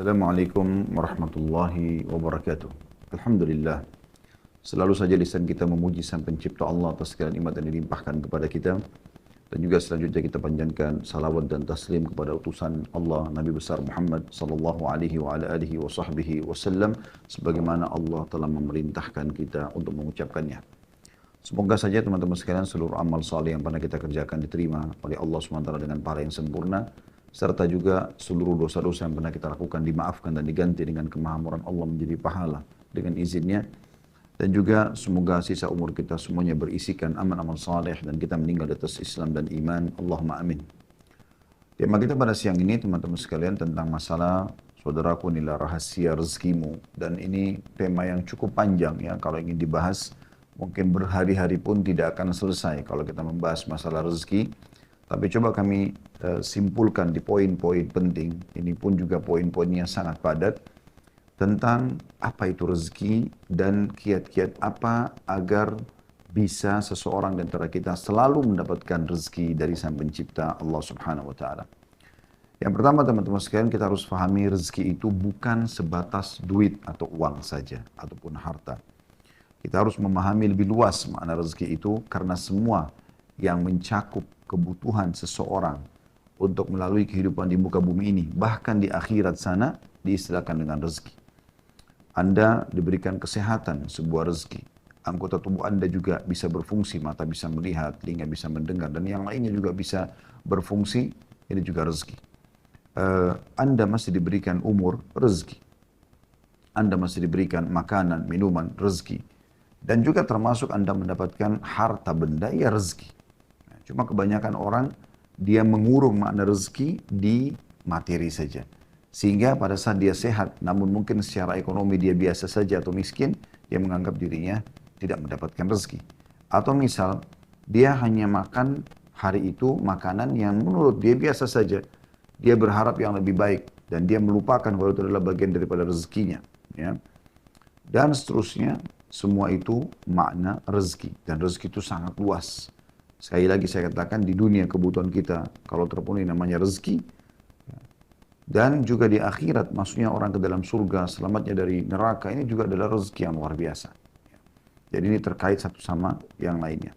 Assalamualaikum warahmatullahi wabarakatuh. Alhamdulillah. Selalu saja lisan kita memuji Sang Pencipta Allah atas segala nikmat yang dilimpahkan kepada kita. Dan juga selanjutnya kita panjatkan salawat dan taslim kepada utusan Allah Nabi besar Muhammad sallallahu alaihi wa ala alihi wa sahbihi wasallam sebagaimana Allah telah memerintahkan kita untuk mengucapkannya. Semoga saja teman-teman sekalian seluruh amal saleh yang pernah kita kerjakan diterima oleh Allah SWT dengan pahala yang sempurna, serta juga seluruh dosa-dosa yang pernah kita lakukan dimaafkan dan diganti dengan kemahamuran Allah menjadi pahala dengan izinnya. Dan juga semoga sisa umur kita semuanya berisikan amal-amal saleh dan kita meninggal di atas Islam dan iman. Allahumma amin. Tema kita pada siang ini teman-teman sekalian tentang masalah saudaraku inilah rahasia rezekimu. Dan ini tema yang cukup panjang ya, kalau ingin dibahas mungkin berhari-hari pun tidak akan selesai kalau kita membahas masalah rezeki. Tapi coba kami simpulkan di poin-poin penting, ini pun juga poin-poinnya sangat padat, tentang apa itu rezeki dan kiat-kiat apa agar bisa seseorang di antara kita selalu mendapatkan rezeki dari Sang Pencipta Allah Subhanahu wa Ta'ala. Yang pertama teman-teman sekalian, kita harus pahami rezeki itu bukan sebatas duit atau uang saja ataupun harta. Kita harus memahami lebih luas makna rezeki itu karena semua yang mencakup kebutuhan seseorang untuk melalui kehidupan di muka bumi ini, bahkan di akhirat sana, diistilahkan dengan rezeki. Anda diberikan kesehatan, sebuah rezeki. Anggota tubuh Anda juga bisa berfungsi, mata bisa melihat, telinga bisa mendengar, dan yang lainnya juga bisa berfungsi, ini juga rezeki. Anda masih diberikan umur, rezeki. Anda masih diberikan makanan, minuman, rezeki. Dan juga termasuk Anda mendapatkan harta benda, ya rezeki. Cuma kebanyakan orang, dia mengurung makna rezeki di materi saja. Sehingga pada saat dia sehat, namun mungkin secara ekonomi dia biasa saja atau miskin, dia menganggap dirinya tidak mendapatkan rezeki. Atau misal, dia hanya makan hari itu makanan yang menurut dia biasa saja. Dia berharap yang lebih baik, dan dia melupakan bahwa itu adalah bagian daripada rezekinya. Ya. Dan seterusnya, semua itu makna rezeki. Dan rezeki itu sangat luas. Sekali lagi saya katakan, di dunia kebutuhan kita, kalau terpenuhi namanya rezeki, dan juga di akhirat, maksudnya orang ke dalam surga, selamatnya dari neraka, ini juga adalah rezeki yang luar biasa. Jadi ini terkait satu sama yang lainnya.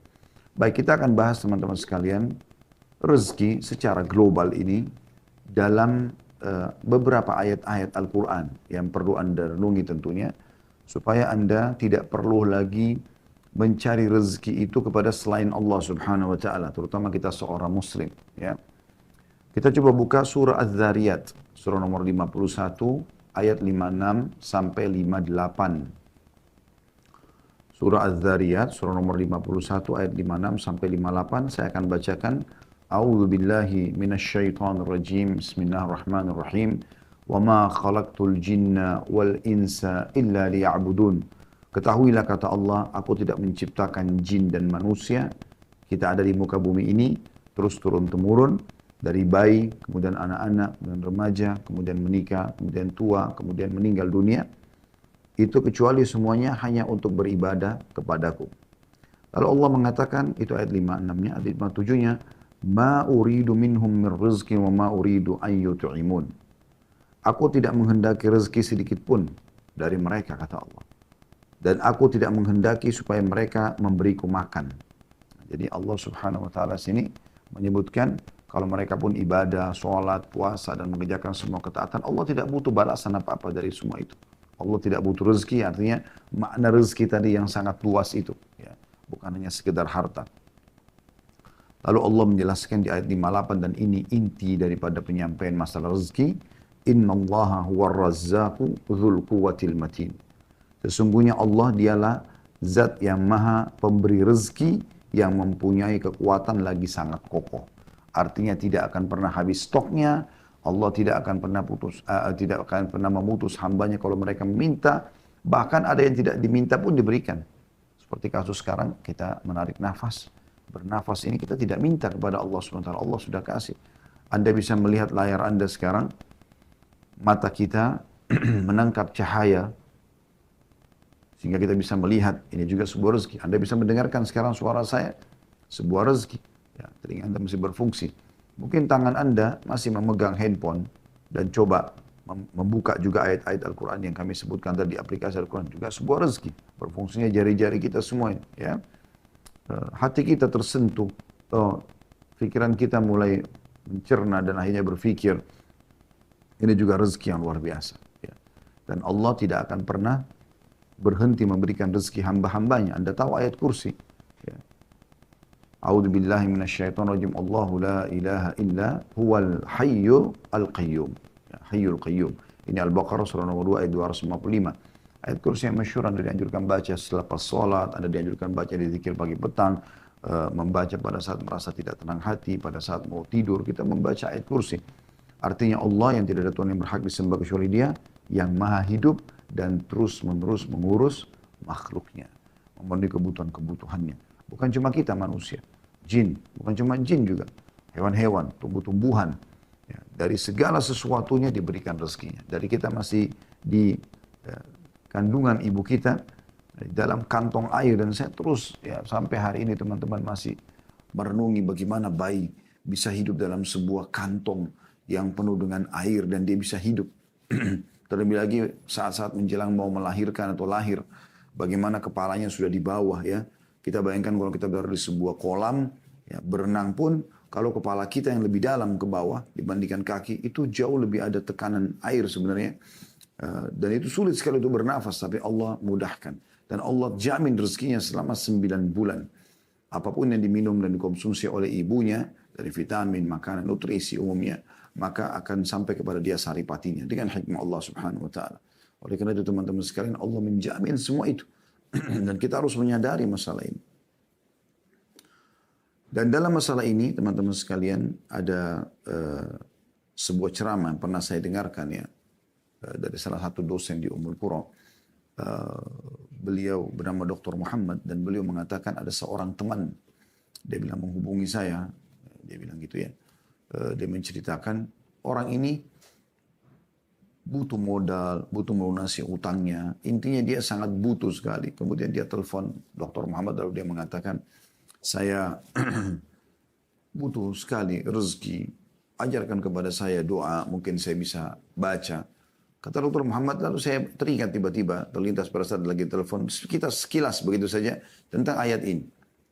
Baik, kita akan bahas teman-teman sekalian, rezeki secara global ini dalam beberapa ayat-ayat Al-Quran yang perlu Anda renungi tentunya, supaya Anda tidak perlu lagi mencari rezeki itu kepada selain Allah Subhanahu wa Ta'ala, terutama kita seorang Muslim. Ya. Kita coba buka surah Az-Zariyat, surah nomor 51, ayat 56 sampai 58. Surah Az-Zariyat, surah nomor 51, ayat 56 sampai 58. Saya akan bacakan. A'udzu billahi minasyaitonir rajim. Bismillahirrahmanirrahim. Wa ma khalaqtul jinna wal insa illa liya'budun. Ketahuilah kata Allah, aku tidak menciptakan jin dan manusia. Kita ada di muka bumi ini, terus turun-temurun. Dari bayi, kemudian anak-anak, kemudian remaja, kemudian menikah, kemudian tua, kemudian meninggal dunia. Itu kecuali semuanya hanya untuk beribadah kepadaku. Lalu Allah mengatakan, itu ayat 56-nya, ayat 57-nya, Ma uridu minhum min rizki wa ma uridu an yut'imun. Aku tidak menghendaki rezeki sedikit pun dari mereka, kata Allah. Dan aku tidak menghendaki supaya mereka memberiku makan. Jadi Allah Subhanahu wa Ta'ala sini menyebutkan, kalau mereka pun ibadah, sholat, puasa, dan mengerjakan semua ketaatan, Allah tidak butuh balasan apa-apa dari semua itu. Allah tidak butuh rezeki, artinya makna rezeki tadi yang sangat luas itu. Ya. Bukan hanya sekedar harta. Lalu Allah menjelaskan di ayat 58, dan ini inti daripada penyampaian masalah rezeki. Inna allaha huwa razzaqu dhul quwwatil matin. Sesungguhnya Allah dialah zat yang maha pemberi rezeki, yang mempunyai kekuatan lagi sangat kokoh. Artinya tidak akan pernah habis stoknya. Allah tidak akan pernah memutus hambanya kalau mereka meminta. Bahkan ada yang tidak diminta pun diberikan. Seperti kasus sekarang kita menarik nafas. Bernafas ini kita tidak minta kepada Allah SWT. Allah sudah kasih. Anda bisa melihat layar Anda sekarang. Mata kita menangkap cahaya. Sehingga kita bisa melihat. Ini juga sebuah rezeki. Anda bisa mendengarkan sekarang suara saya. Sebuah rezeki. Ya, telinga Anda masih berfungsi. Mungkin tangan Anda masih memegang handphone dan coba membuka juga ayat-ayat Al-Quran yang kami sebutkan tadi, aplikasi Al-Quran juga sebuah rezeki. Berfungsinya jari-jari kita semua, ya. Hati kita tersentuh, pikiran kita mulai mencerna dan akhirnya berpikir, ini juga rezeki yang luar biasa. Ya. Dan Allah tidak akan pernah berhenti memberikan rezeki hamba-hambanya. Anda tahu ayat kursi. Ya. A'udzu billahi minasyaitonir rajim. Allahu la ilaha illa huwal hayyu al-qayyum. Ya, hayyul qayyum. Ini Al-Baqarah surah nomor 2 ayat 255. Ayat kursi yang masyhur Anda dianjurkan baca selepas sholat, Anda dianjurkan baca di zikir pagi petang, membaca pada saat merasa tidak tenang hati, pada saat mau tidur, kita membaca ayat kursi. Artinya Allah yang tidak ada Tuhan yang berhak disembah kecuali Dia, yang maha hidup dan terus-menerus mengurus makhluknya, memenuhi kebutuhan-kebutuhannya. Bukan cuma kita manusia, jin, bukan cuma jin juga, hewan-hewan, tumbuh-tumbuhan. Ya, dari segala sesuatunya diberikan rezekinya. Dari kita masih di kandungan ibu kita, di dalam kantong air, dan saya terus ya sampai hari ini teman-teman masih merenungi bagaimana bayi bisa hidup dalam sebuah kantong yang penuh dengan air dan dia bisa hidup. Terlebih lagi saat-saat menjelang mau melahirkan atau lahir, bagaimana kepalanya sudah di bawah ya. Kita bayangkan kalau kita berada di sebuah kolam, ya, berenang pun kalau kepala kita yang lebih dalam ke bawah dibandingkan kaki, itu jauh lebih ada tekanan air sebenarnya. Dan itu sulit sekali untuk bernafas, tapi Allah mudahkan. Dan Allah jamin rezekinya selama 9 bulan. Apapun yang diminum dan dikonsumsi oleh ibunya, dari vitamin, makanan, nutrisi umumnya, maka akan sampai kepada dia saripatinya dengan hikmah Allah Subhanahu wa taala. Oleh karena itu teman-teman sekalian, Allah menjamin semua itu. Dan kita harus menyadari masalah ini. Dan dalam masalah ini teman-teman sekalian ada sebuah ceramah yang pernah saya dengarkan ya dari salah satu dosen di Ummul Qura. Beliau bernama Dr. Muhammad dan beliau mengatakan ada seorang teman, dia bilang menghubungi saya, dia bilang gitu ya. Dia menceritakan orang ini butuh modal, butuh melunasi utangnya. Intinya dia sangat butuh sekali. Kemudian dia telepon Dr. Muhammad lalu dia mengatakan, saya butuh sekali rezeki. Ajarkan kepada saya doa, mungkin saya bisa baca. Kata Dr. Muhammad, lalu saya teringat tiba-tiba, terlintas pada saat lagi telepon, kita sekilas begitu saja tentang ayat ini.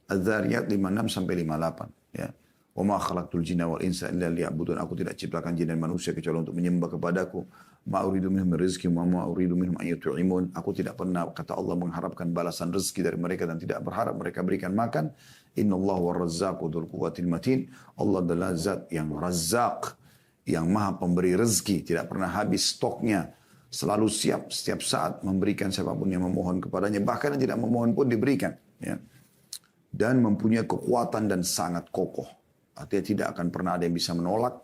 Az-Zariyat 56 sampai 58. Ya. Wa ma khalaqtul jinna wal insa illa liya'budun. Aku tidak ciptakan jin dan manusia kecuali untuk menyembah kepadaku. Ma uridu minhum rizqi wa ma uridu minhum an yut'imun. Aku tidak pernah, kata Allah, mengharapkan balasan rezeki dari mereka dan tidak berharap mereka berikan makan. Innallahu war-razzaqu dzul quwwatil matin. Allah adalah zat yang Razzaq, yang maha pemberi rezeki, tidak pernah habis stoknya. Selalu siap setiap saat memberikan siapapun yang memohon kepadanya. Bahkan yang tidak memohon pun diberikan. Ya. Dan mempunyai kekuatan dan sangat kokoh. Artinya tidak akan pernah ada yang bisa menolak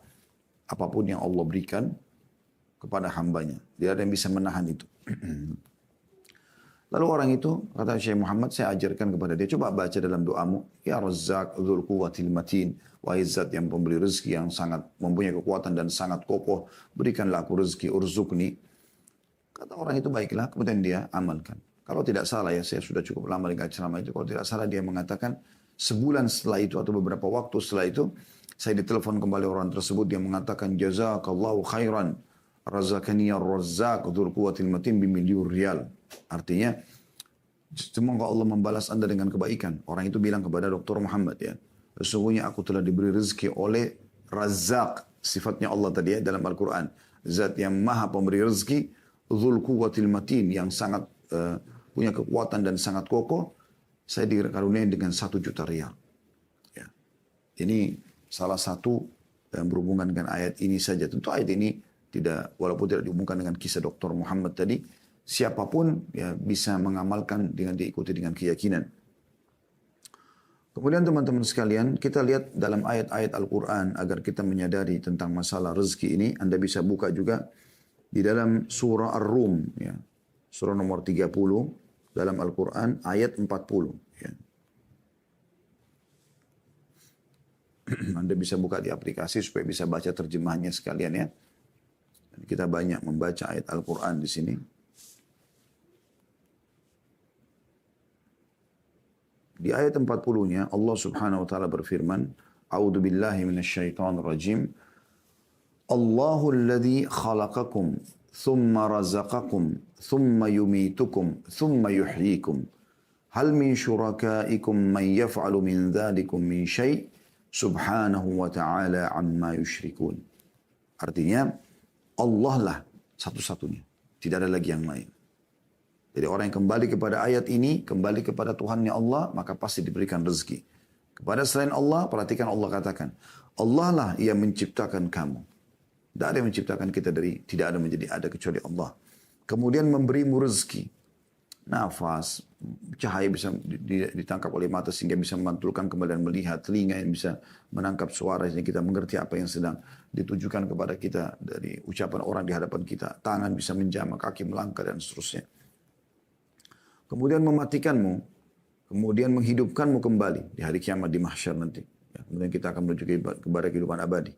apapun yang Allah berikan kepada hambanya. Tidak ada yang bisa menahan itu. Lalu orang itu, kata Syekh Muhammad, saya ajarkan kepada dia, coba baca dalam doamu, Ya Razzaq dzul quwwatil matin, wahai zat yang pemberi rezeki yang sangat mempunyai kekuatan dan sangat kokoh, berikanlah aku rezeki, urzukni. Kata orang itu, baiklah, kemudian dia amalkan. Kalau tidak salah ya, saya sudah cukup lama dengan ceramah itu, kalau tidak salah dia mengatakan, sebulan setelah itu atau beberapa waktu setelah itu, saya ditelepon kembali orang tersebut, dia mengatakan, Jazakallahu khairan, razaqani ar-razzaq dzul quwwatil matin bimilyar riyal. Artinya, semoga Allah membalas Anda dengan kebaikan. Orang itu bilang kepada Dr. Muhammad ya, sesungguhnya aku telah diberi rezeki oleh Razzaq, sifatnya Allah tadi ya dalam Al-Quran. Zat yang maha pemberi rezeki, dzul quwwatil matin, yang sangat punya kekuatan dan sangat kokoh. Saya dikaruniai dengan 1 juta riyal. Ya. Ini salah satu yang berhubungan dengan ayat ini saja. Tentu ayat ini tidak, walaupun tidak dihubungkan dengan kisah Dr. Muhammad tadi, siapapun ya bisa mengamalkan dengan diikuti dengan keyakinan. Kemudian teman-teman sekalian, kita lihat dalam ayat-ayat Al-Quran agar kita menyadari tentang masalah rezeki ini. Anda bisa buka juga di dalam surah Ar-Rum, ya. Surah nomor 30 dalam Al-Quran ayat 40. Ya. Anda bisa buka di aplikasi supaya bisa baca terjemahnya sekalian ya. Kita banyak membaca ayat Al-Quran di sini. Di ayat 40-nya Allah Subhanahu wa taala berfirman, A'udzu billahi minasyaitonir rajim. Allahul ladzi khalaqakum thumma razaqakum thumma yumitukum thumma yuhyikum. Hal min syurakaikum man yaf'alu min dzalikum min syai' subhanahu wa ta'ala amma yusyrikun. Artinya Allah lah satu-satunya. Tidak ada lagi yang lain. Jadi orang yang kembali kepada ayat ini, kembali kepada Tuhannya Allah, maka pasti diberikan rezeki. Kepada selain Allah, perhatikan Allah katakan, Allah lah yang menciptakan kamu. Tidak ada yang menciptakan kita dari tidak ada menjadi ada kecuali Allah. Kemudian memberimu rezeki. Nafas, cahaya bisa ditangkap oleh mata sehingga bisa memantulkan kembali dan melihat. Telinga yang bisa menangkap suara sehingga kita mengerti apa yang sedang ditujukan kepada kita dari ucapan orang di hadapan kita. Tangan bisa menjamah, kaki melangkah dan seterusnya. Kemudian mematikanmu. Kemudian menghidupkanmu kembali di hari kiamat di mahsyar nanti. Ya, kemudian kita akan menuju kepada kehidupan abadi.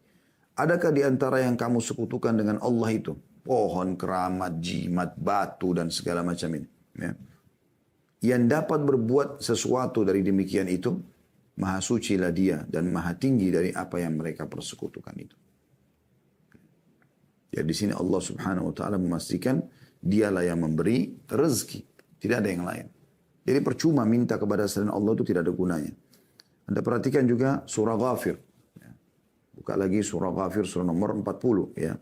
Adakah di antara yang kamu sekutukan dengan Allah itu? Pohon, keramat, jimat, batu, dan segala macam ini. Ya. Yang dapat berbuat sesuatu dari demikian itu, maha suci lah dia dan maha tinggi dari apa yang mereka persekutukan itu. Ya, di sini Allah Subhanahu wa taala memastikan dialah yang memberi rezeki, tidak ada yang lain. Jadi percuma minta kepada selain Allah itu tidak ada gunanya. Anda perhatikan juga surah Ghafir. Ya. Buka lagi surah Ghafir, surah nomor 40 ya.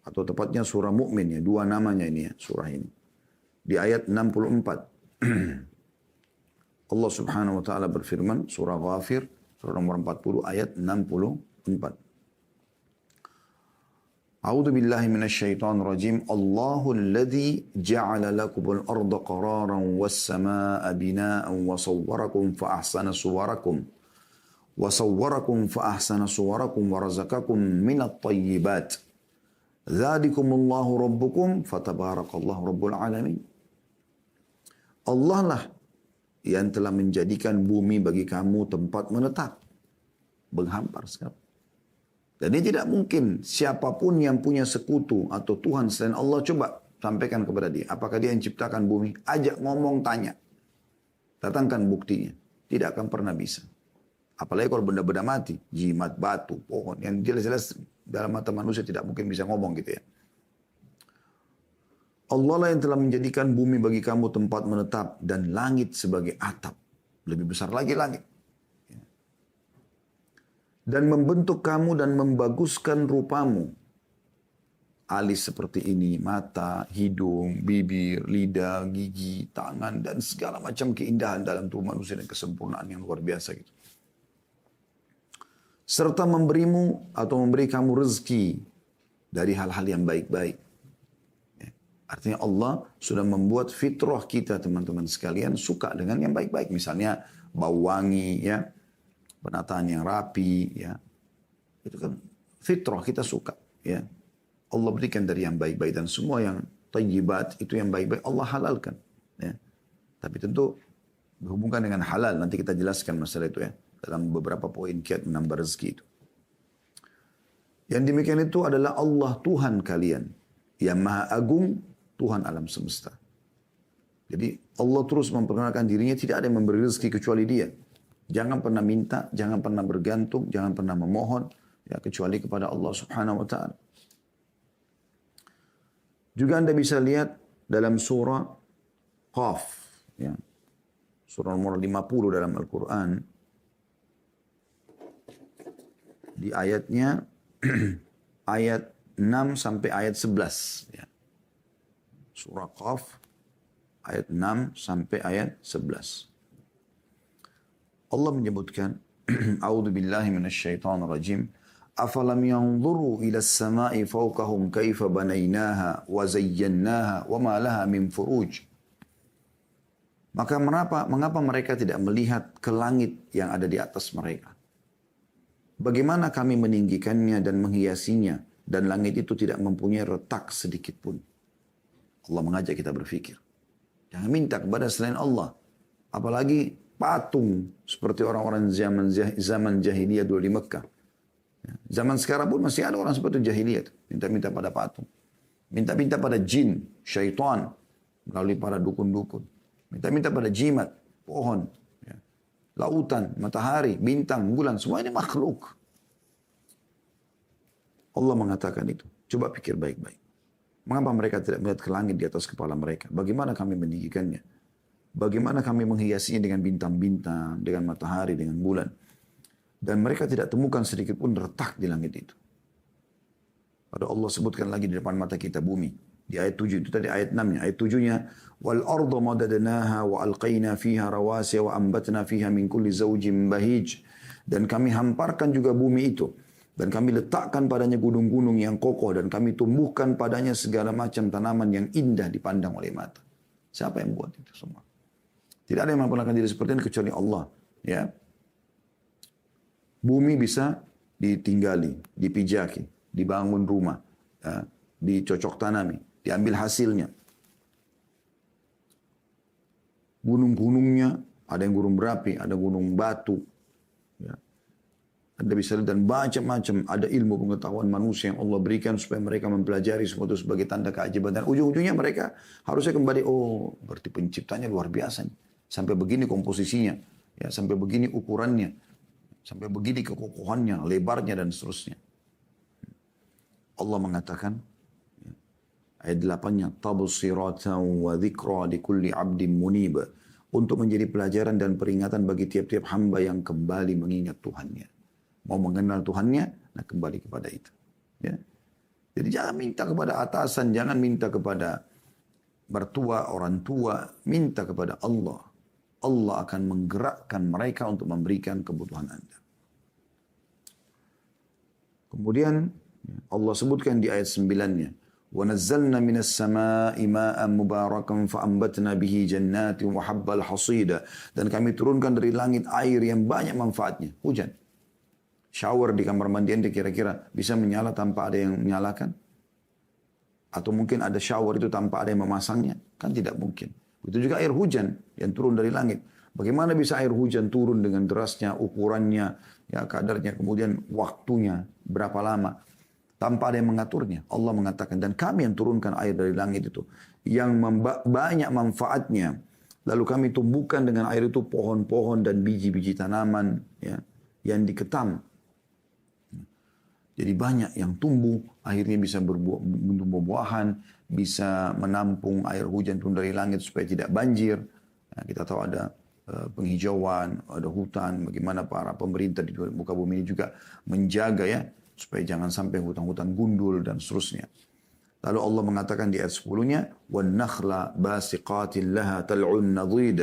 Atau tepatnya surah Mukmin ya, dua namanya ini ya, surah ini. Di ayat 64. Allah Subhanahu wa taala berfirman surah Ghafir surah nomor 40 ayat 64. A'udzu billahi minasyaitonir rajim. Allahul ladzi ja'ala lakumul arda qararan was samaa'a binaa'an wa sawwarakum fa ahsana suwarakum wa razaqakum minat thayyibat. Dzalikumullahu rabbukum fatabarakallahu rabbul alamin. Allah lah yang telah menjadikan bumi bagi kamu tempat menetap. Menghampar sekali. Dan ini tidak mungkin siapapun yang punya sekutu atau Tuhan selain Allah, coba sampaikan kepada dia. Apakah dia yang ciptakan bumi? Ajak ngomong, tanya. Datangkan buktinya. Tidak akan pernah bisa. Apalagi kalau benda-benda mati. Jimat, batu, pohon. Yang jelas-jelas dalam mata manusia tidak mungkin bisa ngomong gitu ya. Allah lah yang telah menjadikan bumi bagi kamu tempat menetap dan langit sebagai atap. Lebih besar lagi langit. Dan membentuk kamu dan membaguskan rupamu. Alis seperti ini, mata, hidung, bibir, lidah, gigi, tangan, dan segala macam keindahan dalam tubuh manusia dan kesempurnaan yang luar biasa gitu. Serta memberimu atau memberi kamu rezeki dari hal-hal yang baik-baik. Artinya Allah sudah membuat fitrah kita teman-teman sekalian suka dengan yang baik-baik. Misalnya bau wangi ya, penataan yang rapi ya. Itu kan fitrah kita suka ya. Allah berikan dari yang baik-baik dan semua yang thayyibat itu yang baik-baik Allah halalkan ya. Tapi tentu berhubungan dengan halal, nanti kita jelaskan masalah itu ya dalam beberapa poin kiat menambah rezeki itu. Yang demikian itu adalah Allah Tuhan kalian yang maha agung, Tuhan alam semesta. Jadi Allah terus memperkenalkan dirinya, tidak ada yang memberi rezeki kecuali dia. Jangan pernah minta, jangan pernah bergantung, jangan pernah memohon ya kecuali kepada Allah Subhanahu wa taala. Juga Anda bisa lihat dalam surah Qaf ya. Surah nomor 50 dalam Al-Qur'an. Di ayatnya ayat 6 sampai ayat 11 ya. Surah Qaf ayat 6 sampai ayat 11. Allah menyebutkan A'udzu billahi minasyaitonir rajim. Afalam yanzuru ila as-sama'i fawqahum kaifa banaynaha wa zayyannaha wa ma laha min furuj. Maka mengapa mereka tidak melihat ke langit yang ada di atas mereka? Bagaimana kami meninggikannya dan menghiasinya dan langit itu tidak mempunyai retak sedikit pun. Allah mengajak kita berpikir. Jangan minta kepada selain Allah. Apalagi patung seperti orang-orang zaman jahiliyah dulu di Mekah. Zaman sekarang pun masih ada orang seperti jahiliyah. Minta-minta pada patung. Minta-minta pada jin, syaitan. Melalui para dukun-dukun. Minta-minta pada jimat, pohon, lautan, matahari, bintang, bulan. Semua ini makhluk. Allah mengatakan itu. Coba pikir baik-baik. Mengapa mereka tidak melihat ke langit di atas kepala mereka? Bagaimana kami meninggikannya? Bagaimana kami menghiasinya dengan bintang-bintang, dengan matahari, dengan bulan. Dan mereka tidak temukan sedikit pun retak di langit itu. Pada Allah sebutkan lagi di depan mata kita bumi. Di ayat 7 itu tadi ayat 6-nya. Ayat 7-nya, wal arda madadnaha wa alqaina fiha rawasiya wa ambatna fiha min kulli zawjin bahij. Dan kami hamparkan juga bumi itu. Dan kami letakkan padanya gunung-gunung yang kokoh. Dan kami tumbuhkan padanya segala macam tanaman yang indah dipandang oleh mata. Siapa yang buat itu semua? Tidak ada yang memperlakukan diri seperti ini kecuali Allah. Ya. Bumi bisa ditinggali, dipijaki, dibangun rumah, ya, dicocok tanami, diambil hasilnya. Gunung-gunungnya, ada yang gunung berapi, ada gunung batu. Ya. Anda bisa lihat dan macam-macam, ada ilmu pengetahuan manusia yang Allah berikan supaya mereka mempelajari semua itu sebagai tanda keajaiban. Dan ujung-ujungnya mereka harusnya kembali, oh berarti penciptanya luar biasa nih. Sampai begini komposisinya, ya, sampai begini ukurannya, sampai begini kekokohannya, lebarnya dan seterusnya. Allah mengatakan, ya, ayat 8-nya, tabsiratan wa dzikra likulli 'abdin munib, untuk menjadi pelajaran dan peringatan bagi tiap-tiap hamba yang kembali mengingat Tuhannya. Mau mengenal Tuhannya, nah kembali kepada itu. Ya. Jadi jangan minta kepada atasan, jangan minta kepada mertua, orang tua, minta kepada Allah. Allah akan menggerakkan mereka untuk memberikan kebutuhan Anda. Kemudian Allah sebutkan di ayat 9-nya, وَنَزَّلْنَا مِنَ السَّمَاءِ مَاءً مُبَارَكًا فَأَنْبَتْنَا بِهِ جَنَّاتٍ وَحَبَّ الْحَصِيدَ. Dan kami turunkan dari langit air yang banyak manfaatnya, hujan. Shower di kamar mandi Anda kira-kira bisa menyala tanpa ada yang menyalakan? Atau mungkin ada shower itu tanpa ada yang memasangnya? Kan tidak mungkin. Itu juga air hujan yang turun dari langit. Bagaimana bisa air hujan turun dengan derasnya, ukurannya, ya kadarnya, kemudian waktunya, berapa lama. Tanpa ada yang mengaturnya. Allah mengatakan, dan kami yang turunkan air dari langit itu. Yang banyak manfaatnya. Lalu kami tumbuhkan dengan air itu pohon-pohon dan biji-biji tanaman, ya, yang diketam. Jadi banyak yang tumbuh, akhirnya bisa berbuah-buahan, bisa menampung air hujan turun dari langit supaya tidak banjir. Nah, kita tahu ada penghijauan, ada hutan, bagaimana para pemerintah di muka bumi ini juga menjaga ya, supaya jangan sampai hutan-hutan gundul dan seterusnya. Lalu Allah mengatakan di ayat 10-nya, وَالنَّخْلَ بَاسِقَاتٍ لَهَا تَلْعُنْ نَضِيدَ.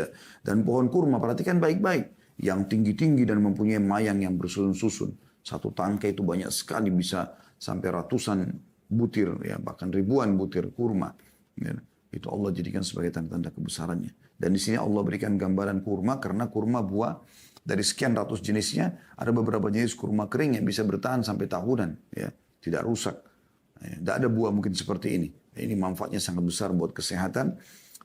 Dan pohon kurma, perhatikan baik-baik, yang tinggi-tinggi dan mempunyai mayang yang bersusun-susun. Satu tangkai itu banyak sekali, bisa sampai ratusan butir, ya, bahkan ribuan butir kurma. Ya, itu Allah jadikan sebagai tanda-tanda kebesarannya. Dan di sini Allah berikan gambaran kurma, karena kurma buah dari sekian ratus jenisnya, ada beberapa jenis kurma kering yang bisa bertahan sampai tahunan, ya, tidak rusak. Tidak ada buah mungkin seperti ini. Ini manfaatnya sangat besar buat kesehatan.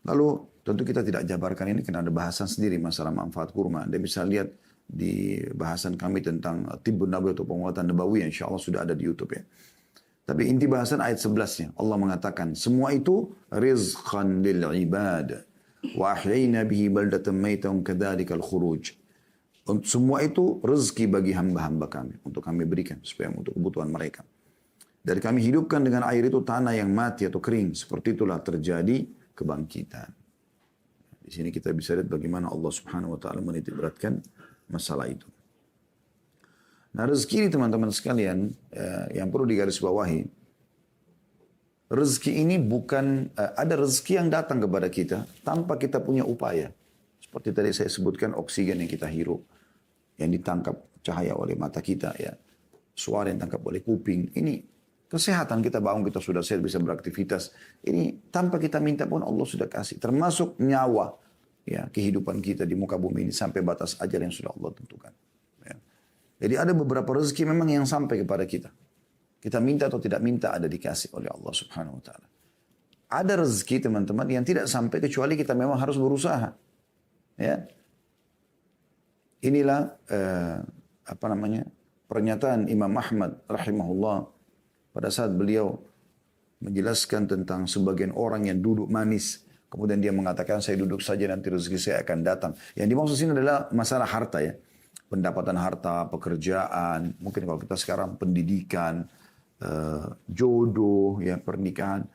Lalu tentu kita tidak jabarkan ini karena ada bahasan sendiri masalah manfaat kurma. Anda bisa lihat di bahasan kami tentang Tibbun Nabawi atau penguatan Nabawi, insya Allah sudah ada di YouTube ya. Tapi inti bahasan ayat 11-nya, Allah mengatakan, semua itu rizqan lil ibad wa ahyayna bihi baldatan maitan kadzalikal khuruj. Semua itu rezeki bagi hamba-hamba kami, untuk kami berikan supaya untuk kebutuhan mereka. Dan kami hidupkan dengan air itu tanah yang mati atau kering, seperti itulah terjadi kebangkitan. Di sini kita bisa lihat bagaimana Allah Subhanahu wa taala menitik beratkan masalah itu. Nah, rezeki ini teman-teman sekalian, yang perlu digarisbawahi, rezeki ini bukan, ada rezeki yang datang kepada kita tanpa kita punya upaya. Seperti tadi saya sebutkan, oksigen yang kita hirup, yang ditangkap cahaya oleh mata kita, ya, suara yang ditangkap oleh kuping, ini kesehatan kita, bangun kita sudah sehat, bisa beraktivitas. Ini tanpa kita minta pun Allah sudah kasih, termasuk nyawa, ya, kehidupan kita di muka bumi ini sampai batas ajal yang sudah Allah tentukan. Ya. Jadi ada beberapa rezeki memang yang sampai kepada kita. Kita minta atau tidak minta ada dikasih oleh Allah Subhanahu wa taala. Ada rezeki teman-teman yang tidak sampai kecuali kita memang harus berusaha. Ya. Inilah pernyataan Imam Ahmad rahimahullah pada saat beliau menjelaskan tentang sebagian orang yang duduk manis. Kemudian dia mengatakan, saya duduk saja nanti rezeki saya akan datang. Yang dimaksud sini adalah masalah harta ya. Pendapatan harta, pekerjaan, mungkin kalau kita sekarang pendidikan, jodoh, ya pernikahan.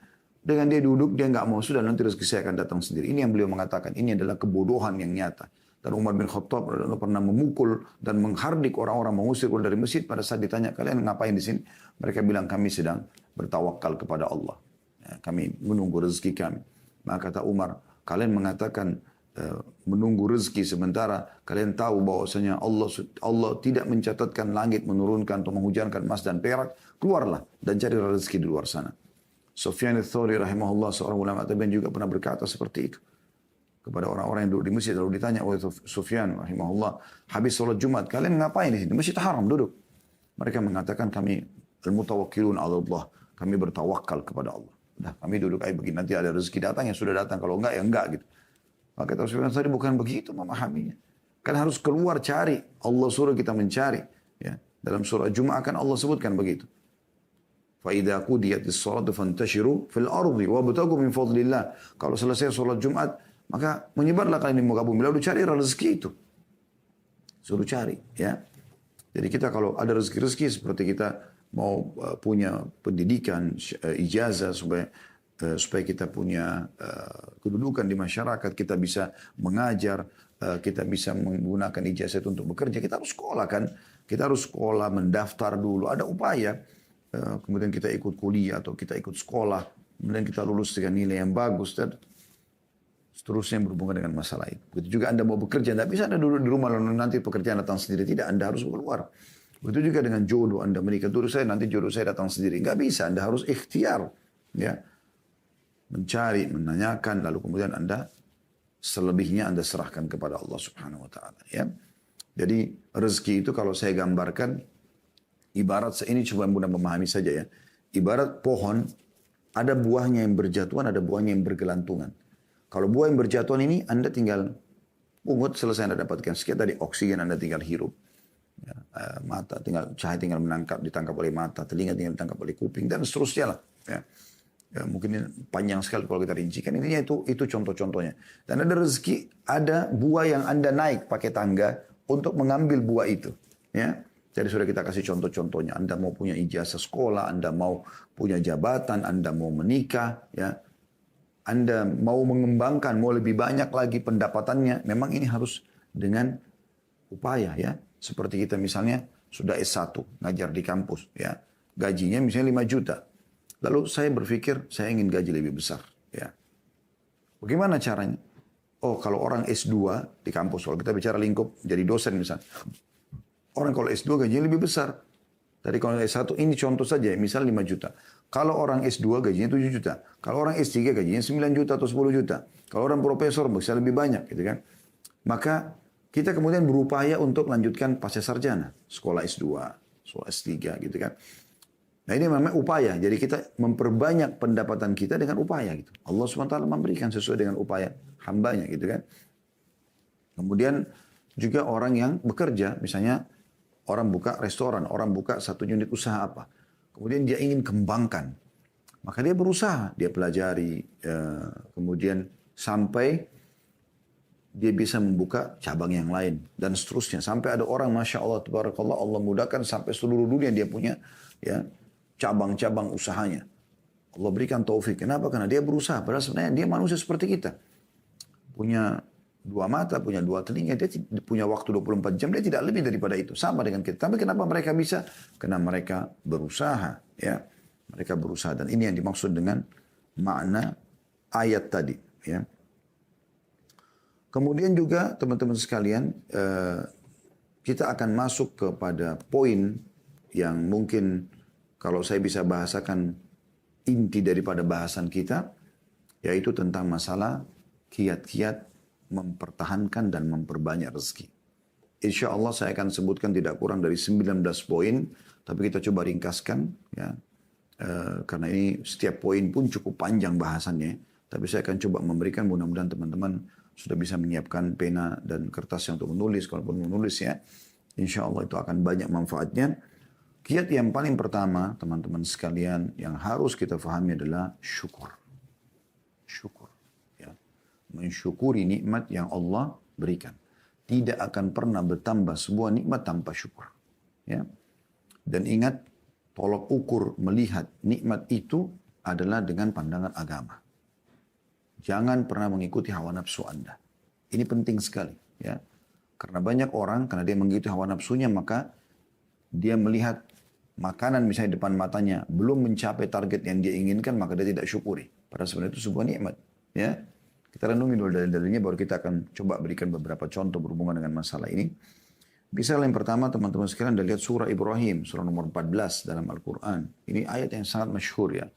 Dengan dia duduk, dia nggak mau, sudah nanti rezeki saya akan datang sendiri. Ini yang beliau mengatakan, ini adalah kebodohan yang nyata. Dan Umar bin Khattab pernah memukul dan menghardik orang-orang, mengusir dari masjid pada saat ditanya, kalian ngapain di sini? Mereka bilang, kami sedang bertawakal kepada Allah. Ya, kami menunggu rezeki kami. Maka kata Umar, kalian mengatakan menunggu rezeki sementara kalian tahu bahwasanya Allah tidak mencatatkan langit menurunkan atau menghujankan emas dan perak, keluarlah dan cari rezeki di luar sana. Sufyan ats-Tsauri rahimahullah, seorang ulama tabi'in, juga pernah berkata seperti itu kepada orang-orang yang duduk di masjid. Lalu ditanya oleh Sufyan rahimahullah, habis sholat Jumat kalian ngapain di sini? Masjid haram duduk. Mereka mengatakan, kami al-mutawakkilun 'ala Allah, kami bertawakal kepada Allah. Udah, kami duduk aja begini, nanti ada rezeki datang ya sudah datang, kalau enggak ya enggak gitu. Maka kata Sufyan tadi, bukan begitu memahaminya. Kan harus keluar cari. Allah suruh kita mencari. Ya. Dalam surah Jum'ah kan Allah sebutkan begitu. فَإِذَا قُضِيَتِ الصَّلَاةُ فَانْتَشِرُوا فِي الْأَرْضِ وَابْتَغُوا مِنْ فَضْلِ اللَّهِ. Kalau selesai sholat Jumat, maka menyebarlah kalian di muka bumi, lalu cari rezeki itu. Suruh cari. Ya. Jadi kita kalau ada rezeki-rezeki seperti kita mau punya pendidikan, ijazah supaya kita punya kedudukan di masyarakat, kita bisa mengajar, kita bisa menggunakan ijazah itu untuk bekerja, kita harus sekolah kan. Kita harus sekolah, mendaftar dulu, ada upaya. Kemudian kita ikut kuliah atau kita ikut sekolah, kemudian kita lulus dengan nilai yang bagus, dan seterusnya yang berhubungan dengan masalah itu. Begitu juga Anda mau bekerja, tidak bisa Anda duduk di rumah lalu nanti pekerjaan datang sendiri. Tidak, Anda harus keluar. Begitu juga dengan jodoh, Anda menikah dulu saya, nanti jodoh saya datang sendiri. Nggak bisa, Anda harus ikhtiar. Ya. Mencari, menanyakan, lalu kemudian Anda selebihnya Anda serahkan kepada Allah Subhanahu wa taala, ya. Jadi rezeki itu kalau saya gambarkan ibarat, ini coba mudah memahami saja ya. Ibarat pohon, ada buahnya yang berjatuhan, ada buahnya yang bergelantungan. Kalau buah yang berjatuhan ini Anda tinggal pungut, selesai Anda dapatkan. Sekian tadi oksigen Anda tinggal hirup. Ya, mata tinggal, cahaya tinggal ditangkap oleh mata, telinga tinggal ditangkap oleh kuping, dan seterusnya lah. Ya. Ya, mungkin ini panjang sekali kalau kita rincikan. Intinya itu contoh-contohnya. Dan ada rezeki, ada buah yang Anda naik pakai tangga untuk mengambil buah itu. Ya. Jadi sudah kita kasih contoh-contohnya. Anda mau punya ijazah sekolah, Anda mau punya jabatan, Anda mau menikah, ya. Anda mau mengembangkan, mau lebih banyak lagi pendapatannya. Memang ini harus dengan upaya, ya. Seperti kita misalnya sudah S1, ngajar di kampus, ya. Gajinya misalnya 5 juta. Lalu saya berpikir, saya ingin gaji lebih besar, ya. Bagaimana caranya? Oh, kalau orang S2 di kampus, kalau kita bicara lingkup, jadi dosen misalnya. Orang kalau S2 gajinya lebih besar. Tadi kalau S1, ini contoh saja, misal 5 juta. Kalau orang S2 gajinya 7 juta. Kalau orang S3 gajinya 9 juta atau 10 juta. Kalau orang profesor bisa lebih banyak, gitu kan. Maka kita kemudian berupaya untuk lanjutkan pasca sarjana. Sekolah S2, sekolah S3, gitu kan. Nah ini memang upaya. Jadi kita memperbanyak pendapatan kita dengan upaya gitu. Allah SWT memberikan sesuai dengan upaya hambanya gitu kan. Kemudian juga orang yang bekerja, misalnya orang buka restoran, orang buka satu unit usaha apa. Kemudian dia ingin kembangkan. Maka dia berusaha, dia pelajari, kemudian sampai dia bisa membuka cabang yang lain dan seterusnya. Sampai ada orang, Masya Allah, Tabarakallah, Allah mudahkan sampai seluruh dunia dia punya ya cabang-cabang usahanya. Allah berikan taufik. Kenapa? Karena dia berusaha. Padahal sebenarnya dia manusia seperti kita. Punya 2 mata, punya 2 telinga. Dia punya waktu 24 jam. Dia tidak lebih daripada itu. Sama dengan kita. Tapi kenapa mereka bisa? Karena mereka berusaha. Ya, mereka berusaha. Dan ini yang dimaksud dengan makna ayat tadi. Ya. Kemudian juga teman-teman sekalian, kita akan masuk kepada poin yang mungkin kalau saya bisa bahasakan inti daripada bahasan kita, yaitu tentang masalah kiat-kiat mempertahankan dan memperbanyak rezeki. Insya Allah saya akan sebutkan tidak kurang dari 19 poin, tapi kita coba ringkaskan, ya, karena ini setiap poin pun cukup panjang bahasannya, tapi saya akan coba memberikan, mudah-mudahan teman-teman sudah bisa menyiapkan pena dan kertas yang untuk menulis, kalaupun menulis ya, insya Allah itu akan banyak manfaatnya. Kiat yang paling pertama, teman-teman sekalian, yang harus kita fahami adalah syukur. Syukur. Ya. Mensyukuri nikmat yang Allah berikan. Tidak akan pernah bertambah sebuah nikmat tanpa syukur. Ya. Dan ingat, tolok ukur melihat nikmat itu adalah dengan pandangan agama. Jangan pernah mengikuti hawa nafsu Anda. Ini penting sekali, ya. Karena banyak orang, karena dia mengikuti hawa nafsunya, maka dia melihat makanan misalnya depan matanya belum mencapai target yang dia inginkan, maka dia tidak syukuri. Padahal sebenarnya itu sebuah nikmat, ya. Kita renungi dulu dalil-dalilnya, baru kita akan coba berikan beberapa contoh berhubungan dengan masalah ini. Misalnya yang pertama, teman-teman sekalian, Anda lihat surah Ibrahim, surah nomor 14 dalam Al-Quran. Ini ayat yang sangat masyhur, ya.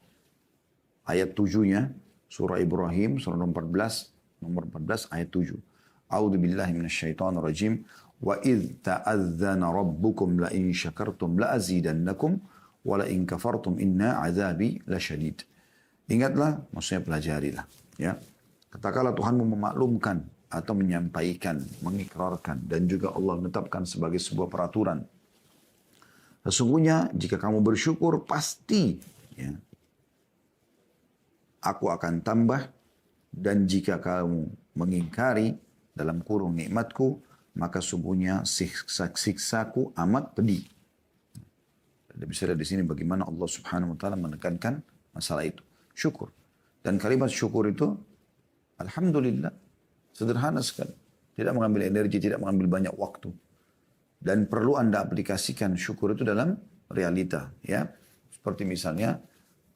Ayat 7-nya, surah Ibrahim, surah nomor 14 ayat 7. A'udzu billahi minasyaitonir rajim. Wa idz ta'adzana rabbukum la in syakartum la azidannakum wa la in kafartum inna 'adzabi lasyadid. Ingatlah, maksudnya pelajarilah, ya. Katakanlah Tuhanmu memaklumkan atau menyampaikan, mengikrarkan, dan juga Allah menetapkan sebagai sebuah peraturan. Sesungguhnya jika kamu bersyukur pasti, ya, aku akan tambah, dan jika kamu mengingkari dalam kurung nikmatku, maka sungguhnya siksaku amat pedih. Anda bisa lihat di sini bagaimana Allah Subhanahu wa taala menekankan masalah itu, syukur. Dan kalimat syukur itu alhamdulillah, sederhana sekali. Tidak mengambil energi, tidak mengambil banyak waktu. Dan perlu Anda aplikasikan syukur itu dalam realita, ya. Seperti misalnya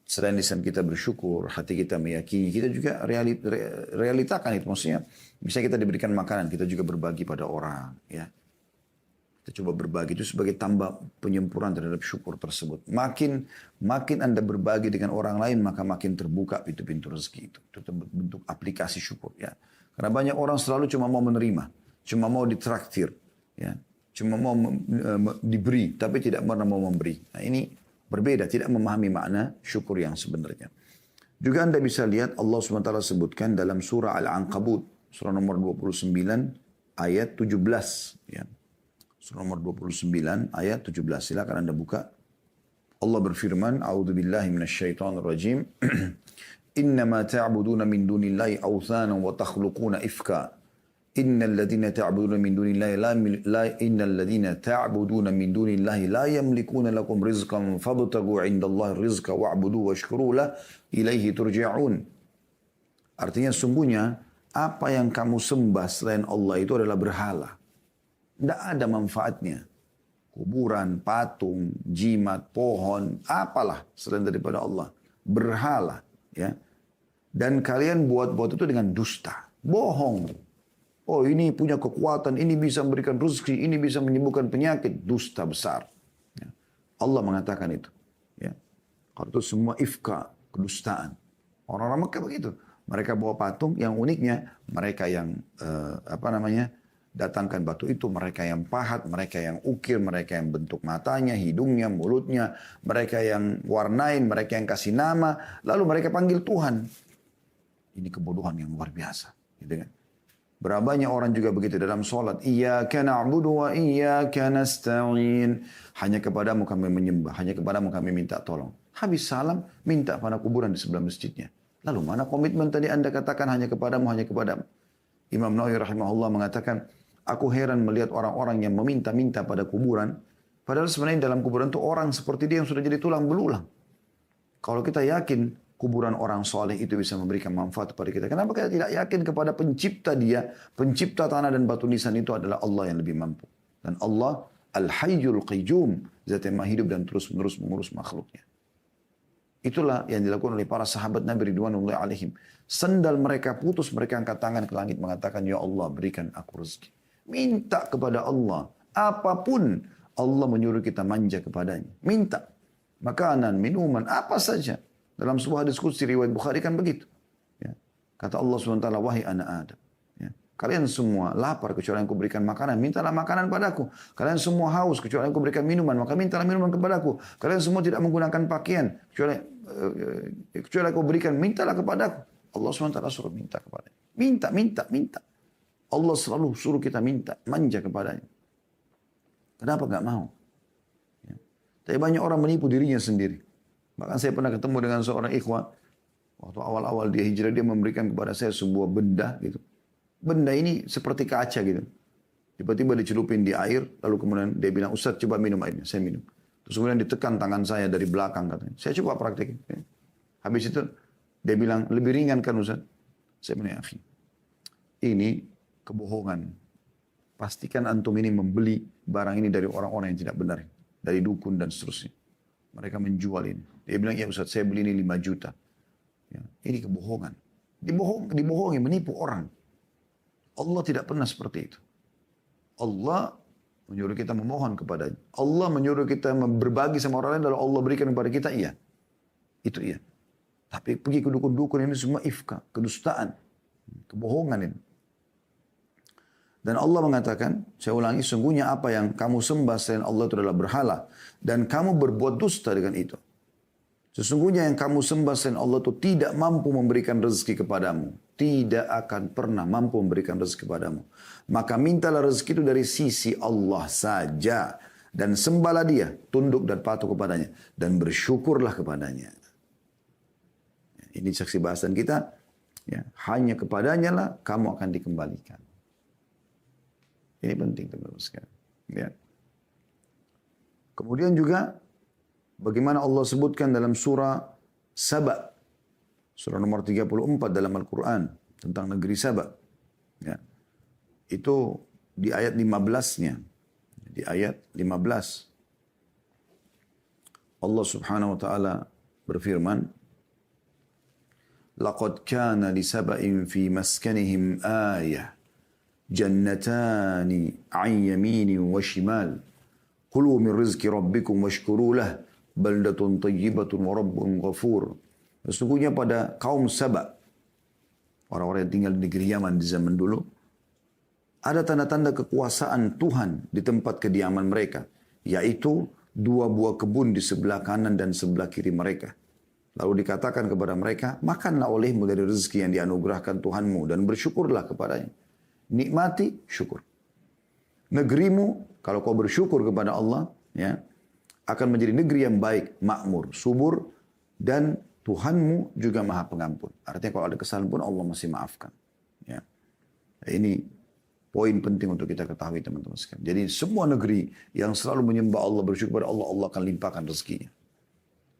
selain lisan kita bersyukur, hati kita meyakini, kita juga realitakan itu. Maksudnya, misalnya kita diberikan makanan, kita juga berbagi pada orang, ya. Kita coba berbagi itu sebagai tambah penyempurnaan terhadap syukur tersebut. Makin Anda berbagi dengan orang lain, maka makin terbuka pintu-pintu rezeki itu. Itu bentuk aplikasi syukur, ya. Karena banyak orang selalu cuma mau menerima, cuma mau ditraktir, ya. Cuma mau diberi, tapi tidak pernah mau memberi. Nah, ini berbeda, tidak memahami makna syukur yang sebenarnya. Juga Anda bisa lihat Allah SWT sebutkan dalam surah Al-Ankabut, surah nomor 29 ayat 17. Ya. Surah nomor 29 ayat 17. Silakan Anda buka. Allah berfirman, A'udzubillahi minasyaitonirrajim. Innama ta'buduna min dunillahi awthana wa takhluquna ifka. Innal ladhina ta'buduna min dunillahi innal ladhina ta'buduna min dunillahi la yamlikuna lakum rizqan fabtagu 'indallahi rizqa wa'budu washkuru lah ilaihi turja'un. Artinya sungguhnya apa yang kamu sembah selain Allah itu adalah berhala. Tidak ada manfaatnya. Kuburan, patung, jimat, pohon, apalah selain daripada Allah. Berhala, ya. Dan kalian buat-buat itu dengan dusta, bohong. Oh, ini punya kekuatan, ini bisa memberikan rezeki, ini bisa menyembuhkan penyakit. Dusta besar. Ya. Allah mengatakan itu. Ya. Kalau itu semua ifka, kedustaan. Orang-orang Mekah begitu. Mereka bawa patung, yang uniknya mereka yang datangkan batu itu, mereka yang pahat, mereka yang ukir, mereka yang bentuk matanya, hidungnya, mulutnya, mereka yang warnain, mereka yang kasih nama, lalu mereka panggil Tuhan. Ini kebodohan yang luar biasa. Gitu kan? Berapa banyak orang juga begitu dalam sholat. Iyyaka na'budu wa iyyaka nasta'in. Hanya kepadamu kami menyembah. Hanya kepadamu kami minta tolong. Habis salam, minta pada kuburan di sebelah masjidnya. Lalu mana komitmen tadi Anda katakan hanya kepadamu, hanya kepadamu. Imam Nawawi rahimahullah mengatakan, aku heran melihat orang-orang yang meminta-minta pada kuburan. Padahal sebenarnya dalam kuburan itu orang seperti dia yang sudah jadi tulang belulang. Kalau kita yakin kuburan orang soleh itu bisa memberikan manfaat kepada kita, kenapa kita tidak yakin kepada pencipta dia, pencipta tanah dan batu nisan itu adalah Allah yang lebih mampu. Dan Allah Al-Hayyul Qayyum, zat yang maha hidup dan terus-menerus mengurus makhluknya. Itulah yang dilakukan oleh para sahabat Nabi Ridwanullahi alaihim. Sendal mereka putus, mereka angkat tangan ke langit mengatakan, Ya Allah berikan aku rezeki. Minta kepada Allah. Apapun Allah menyuruh kita manja kepadanya. Minta. Makanan, minuman, apa saja. Dalam sebuah diskusi riwayat Bukhari kan begitu. Ya. Kata Allah SWT, wahai anak Adam. Ya. Kalian semua lapar kecuali yang kuberikan makanan. Mintalah makanan padaku. Kalian semua haus kecuali yang kuberikan minuman. Maka mintalah minuman kepadaku. Kalian semua tidak menggunakan pakaian. Kecuali aku berikan. Mintalah kepadaku. Allah SWT suruh minta kepadanya. Minta. Allah selalu suruh kita minta. Manja kepadanya. Kenapa gak mau? Ya. Tapi banyak orang menipu dirinya sendiri. Bahkan saya pernah ketemu dengan seorang ikhwah. Waktu awal-awal dia hijrah, dia memberikan kepada saya sebuah benda gitu. Benda ini seperti kaca gitu. Tiba-tiba dicelupin di air, lalu kemudian dia bilang, Ustaz coba minum airnya. Saya minum. Terus kemudian ditekan tangan saya dari belakang katanya. Saya coba praktekin. Habis itu dia bilang, lebih ringan kan Ustaz? Saya bilang, akhi, ini kebohongan. Pastikan antum ini membeli barang ini dari orang-orang yang tidak benar. Dari dukun dan seterusnya. Mereka menjual ini. Dia bilang, ya Ustaz, saya beli ini 5 juta. Ya, ini kebohongan. Dibohongi, menipu orang. Allah tidak pernah seperti itu. Allah menyuruh kita memohon kepadanya. Allah menyuruh kita berbagi sama orang lain, lalu Allah berikan kepada kita, iya. Itu iya. Tapi pergi ke dukun-dukun ini semua ifka, kedustaan, kebohongan ini. Dan Allah mengatakan, saya ulangi, sungguhnya apa yang kamu sembah selain Allah itu adalah berhala. Dan kamu berbuat dusta dengan itu. Sesungguhnya yang kamu sembah selain Allah itu tidak mampu memberikan rezeki kepadamu. Tidak akan pernah mampu memberikan rezeki kepadamu. Maka mintalah rezeki itu dari sisi Allah saja. Dan sembahlah dia, tunduk dan patuh kepadanya. Dan bersyukurlah kepadanya. Ini saksi bahasan kita. Ya, hanya kepadanya lah kamu akan dikembalikan. Ini penting teman-teman sekalian. Ya. Kemudian juga bagaimana Allah sebutkan dalam surah Saba. Surah nomor 34 dalam Al-Quran. Tentang negeri Saba. Ya. Itu di ayat 15-nya. Di ayat 15. Allah subhanahu wa ta'ala berfirman. Laqad kana li saba'in fi maskanihim ayah. Jannatani an yamini wa shimal. Kulu min rizki rabbikum washkuru lah. Baldatun tayyibatun wa rabbun ghafur. Sesungguhnya pada kaum Saba, orang-orang yang tinggal di negeri Yaman di zaman dulu, ada tanda-tanda kekuasaan Tuhan di tempat kediaman mereka, yaitu 2 buah kebun di sebelah kanan dan sebelah kiri mereka. Lalu dikatakan kepada mereka, makanlah olehmu dari rezeki yang dianugerahkan Tuhanmu dan bersyukurlah kepadanya. Nikmati, syukur. Negerimu, kalau kau bersyukur kepada Allah, ya, akan menjadi negeri yang baik, makmur, subur, dan Tuhanmu juga maha pengampun. Artinya kalau ada kesalahan pun Allah masih maafkan. Ya. Ini poin penting untuk kita ketahui teman-teman sekalian. Jadi semua negeri yang selalu menyembah Allah, bersyukur kepada Allah, Allah akan limpahkan rezekinya.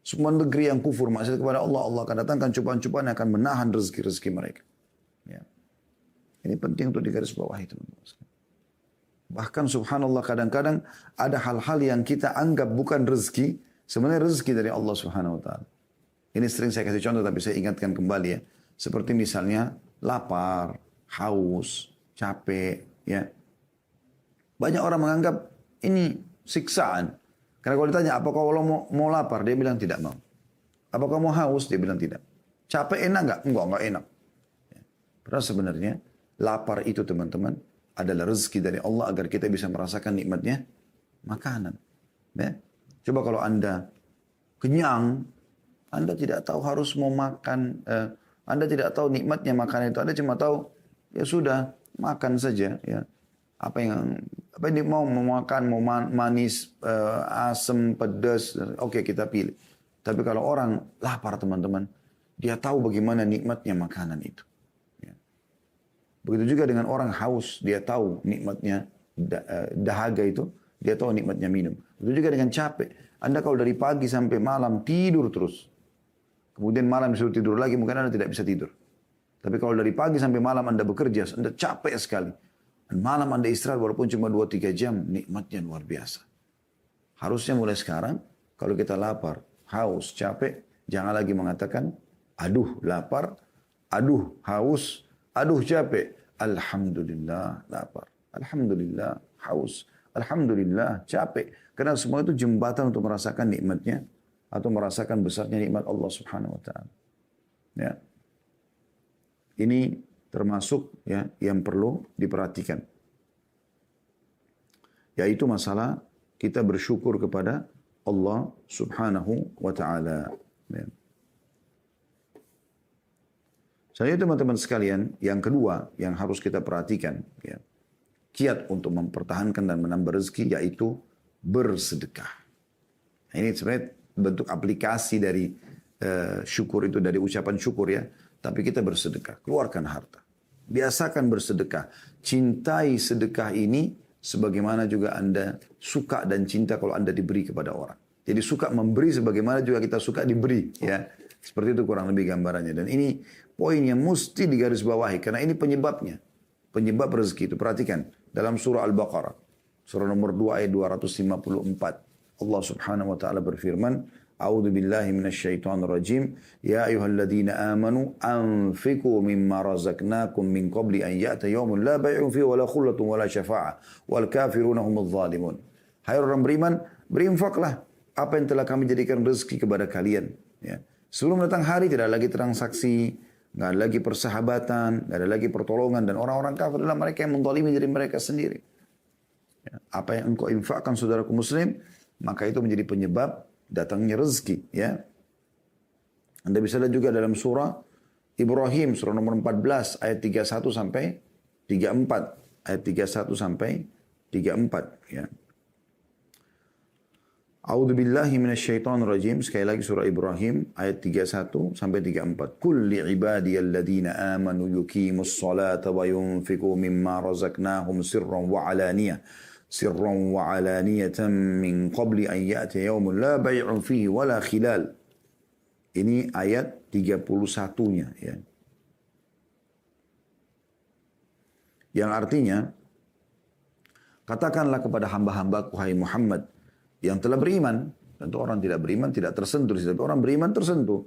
Semua negeri yang kufur, maksiat kepada Allah, Allah akan datangkan cobaan-cobaan yang akan menahan rezeki-rezeki mereka. Ya. Ini penting untuk digarisbawahi teman-teman sekalian. Bahkan subhanallah kadang-kadang ada hal-hal yang kita anggap bukan rezeki, sebenarnya rezeki dari Allah subhanahu wa ta'ala. Ini sering saya kasih contoh tapi saya ingatkan kembali ya. Seperti misalnya lapar, haus, capek, ya. Banyak orang menganggap ini siksaan. Karena kalau ditanya, apakah Allah mau lapar? Dia bilang tidak mau. Apakah mau haus? Dia bilang tidak. Capek enak nggak? Enggak enak. Ya. Padahal sebenarnya lapar itu teman-teman adalah rezeki dari Allah agar kita bisa merasakan nikmatnya makanan. Ya. Coba kalau Anda kenyang, Anda tidak tahu harus mau makan, Anda tidak tahu nikmatnya makanan itu. Anda cuma tahu, ya sudah, makan saja. Ya. Apa yang mau makan, mau manis, asam, pedas, oke kita pilih. Tapi kalau orang lapar teman-teman, dia tahu bagaimana nikmatnya makanan itu. Begitu juga dengan orang haus, dia tahu nikmatnya dahaga itu, dia tahu nikmatnya minum. Begitu juga dengan capek. Anda kalau dari pagi sampai malam tidur terus. Kemudian malam disuruh tidur lagi, mungkin Anda tidak bisa tidur. Tapi kalau dari pagi sampai malam Anda bekerja, Anda capek sekali. Dan malam Anda istirahat walaupun cuma 2-3 jam, nikmatnya luar biasa. Harusnya mulai sekarang, kalau kita lapar, haus, capek, jangan lagi mengatakan, aduh lapar, aduh haus, aduh capek. Alhamdulillah lapar. Alhamdulillah haus. Alhamdulillah capek. Karena semua itu jembatan untuk merasakan nikmatnya. Atau merasakan besarnya nikmat Allah subhanahu wa ta'ala. Ya. Ini termasuk ya yang perlu diperhatikan. Yaitu masalah kita bersyukur kepada Allah subhanahu wa ta'ala. Ya. Saya teman-teman sekalian, yang kedua yang harus kita perhatikan, ya, kiat untuk mempertahankan dan menambah rezeki yaitu bersedekah. Nah, ini sebenarnya bentuk aplikasi dari syukur itu, dari ucapan syukur ya. Tapi kita bersedekah, keluarkan harta. Biasakan bersedekah. Cintai sedekah ini sebagaimana juga Anda suka dan cinta kalau Anda diberi kepada orang. Jadi suka memberi sebagaimana juga kita suka diberi. Ya, seperti itu kurang lebih gambarannya. Dan ini poin yang mesti digarisbawahi karena ini penyebabnya. Penyebab rezeki itu. Perhatikan dalam surah Al-Baqarah. Surah nomor 2 ayat 254. Allah subhanahu wa ta'ala berfirman. A'udhu billahi minasyaitonir rajim. Ya ayuhalladzina amanu anfiku mimma razaqnakum min qabli an ya'ta yawmun la bay'un fihi wa la khullatun wa la syafa'ah wal kafiruna humudz zalimun. Hai orang beriman, berinfaklah apa yang telah kami jadikan rezeki kepada kalian. Ya. Sebelum datang hari tidak ada lagi transaksi, nggak ada lagi persahabatan, nggak ada lagi pertolongan. Dan orang-orang kafir adalah mereka yang menzalimi diri mereka sendiri. Ya. Apa yang engkau infakkan saudaraku muslim, maka itu menjadi penyebab datangnya rezeki. Ya. Anda bisa lihat juga dalam surah Ibrahim, surah nomor 14, ayat 31 sampai 34. Ayat 31 sampai 34. Ya. A'udzu billahi minasyaitonir rajim. Sekali lagi surah Ibrahim ayat 31 sampai 34. Qul li ibadiyalladzina amanu yuqimus salata wa yunfiqu mimma razaqnahum sirran wa alaniyatan min qabli an ya'tiya yawmun la bay'un fihi wa la khilal. Ini ayat 31-nya ya. Yang artinya katakanlah kepada hamba-hambaku hai Muhammad yang telah beriman, tentu orang tidak beriman tidak tersentuh, tapi orang beriman tersentuh.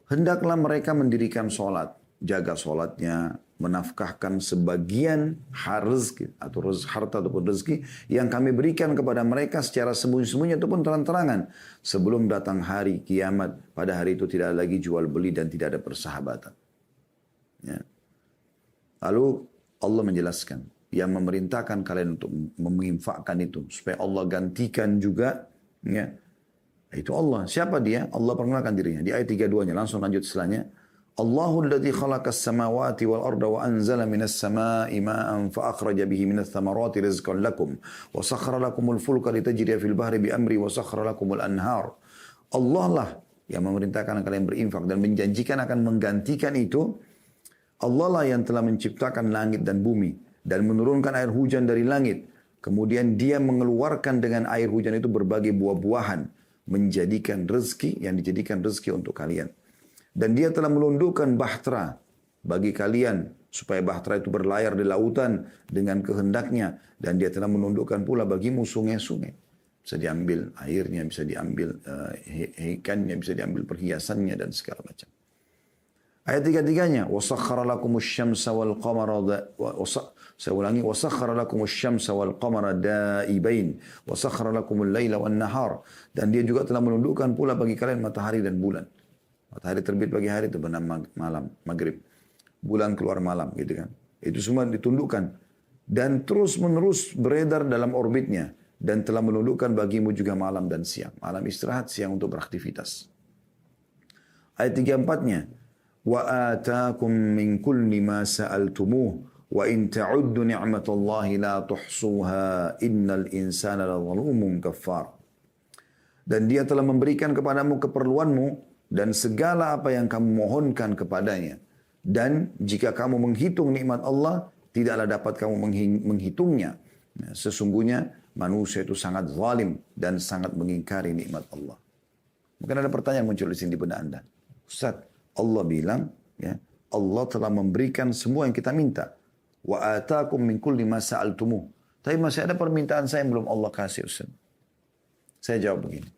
Hendaklah mereka mendirikan sholat, jaga sholatnya, menafkahkan sebagian rezeki atau harta ataupun rezeki yang kami berikan kepada mereka secara sembunyi-sembunyi ataupun terang-terangan sebelum datang hari kiamat. Pada hari itu tidak ada lagi jual beli dan tidak ada persahabatan. Ya. Lalu Allah menjelaskan yang memerintahkan kalian untuk menginfakkan itu supaya Allah gantikan juga ya itu Allah. Siapa dia? Allah perkenalkan dirinya di ayat 32-nya. Langsung lanjut setelahnya. Allahul ladzi khalaqas samawati wal arda wa anzala minas samai ma'an fa akhraja bihi minats thamarati rizqan lakum wa sakhkhara lakumul fulka litajriya fil bahri bi amri wa sakhkhara lakumul anhar. Allah lah yang memerintahkan kalian berinfak dan menjanjikan akan menggantikan itu. Allah lah yang telah menciptakan langit dan bumi dan menurunkan air hujan dari langit. Kemudian dia mengeluarkan dengan air hujan itu berbagai buah-buahan. Menjadikan rezeki yang dijadikan rezeki untuk kalian. Dan dia telah menundukkan bahtera bagi kalian. Supaya bahtera itu berlayar di lautan dengan kehendaknya. Dan dia telah menundukkan pula bagimu sungai-sungai. Bisa diambil airnya, bisa diambil ikannya, bisa diambil perhiasannya dan segala macam. Ayat 33-nya, وَسَخَّرَ لَكُمُ الشَّمْسَ وَالْقَمَرَ saya ulangi, وَسَخَّرَ لَكُمُ الشَّمْسَ وَالْقَمَرَ دَائِبَيْنِ وَسَخَّرَ لَكُمُ اللَّيْلَ وَالنَّهَارِ. Dan dia juga telah menundukkan pula bagi kalian matahari dan bulan. Matahari terbit pagi hari itu benar malam, maghrib. Bulan keluar malam gitu kan. Itu semua ditundukkan. Dan terus menerus beredar dalam orbitnya. Dan telah menundukkan bagimu juga malam dan siang. Malam istirahat, siang untuk beraktivitas. Ayat 34-nya. وَآتَاكُمْ مِنْ كُلِّ مَا سَأَلْتُمُوهُ وَإِنْ تَعُدُّوا نِعْمَةَ اللَّهِ لَا تُحْصُوهَا إِنَّ الْإِنسَانَ لَظَلُومٌ كَفَّارٌ. Dan dia telah memberikan kepadamu keperluanmu dan segala apa yang kamu mohonkan kepadanya. Dan jika kamu menghitung nikmat Allah, tidaklah dapat kamu menghitungnya. Nah, sesungguhnya manusia itu sangat zalim dan sangat mengingkari nikmat Allah. Mungkin ada pertanyaan muncul di sini di benak Anda. Ustaz, Allah bilang, ya, Allah telah memberikan semua yang kita minta. Wa atakum min kulli ma sa'altumuh. Tapi masih ada permintaan saya yang belum Allah kasih, Ustaz. Saya jawab begini.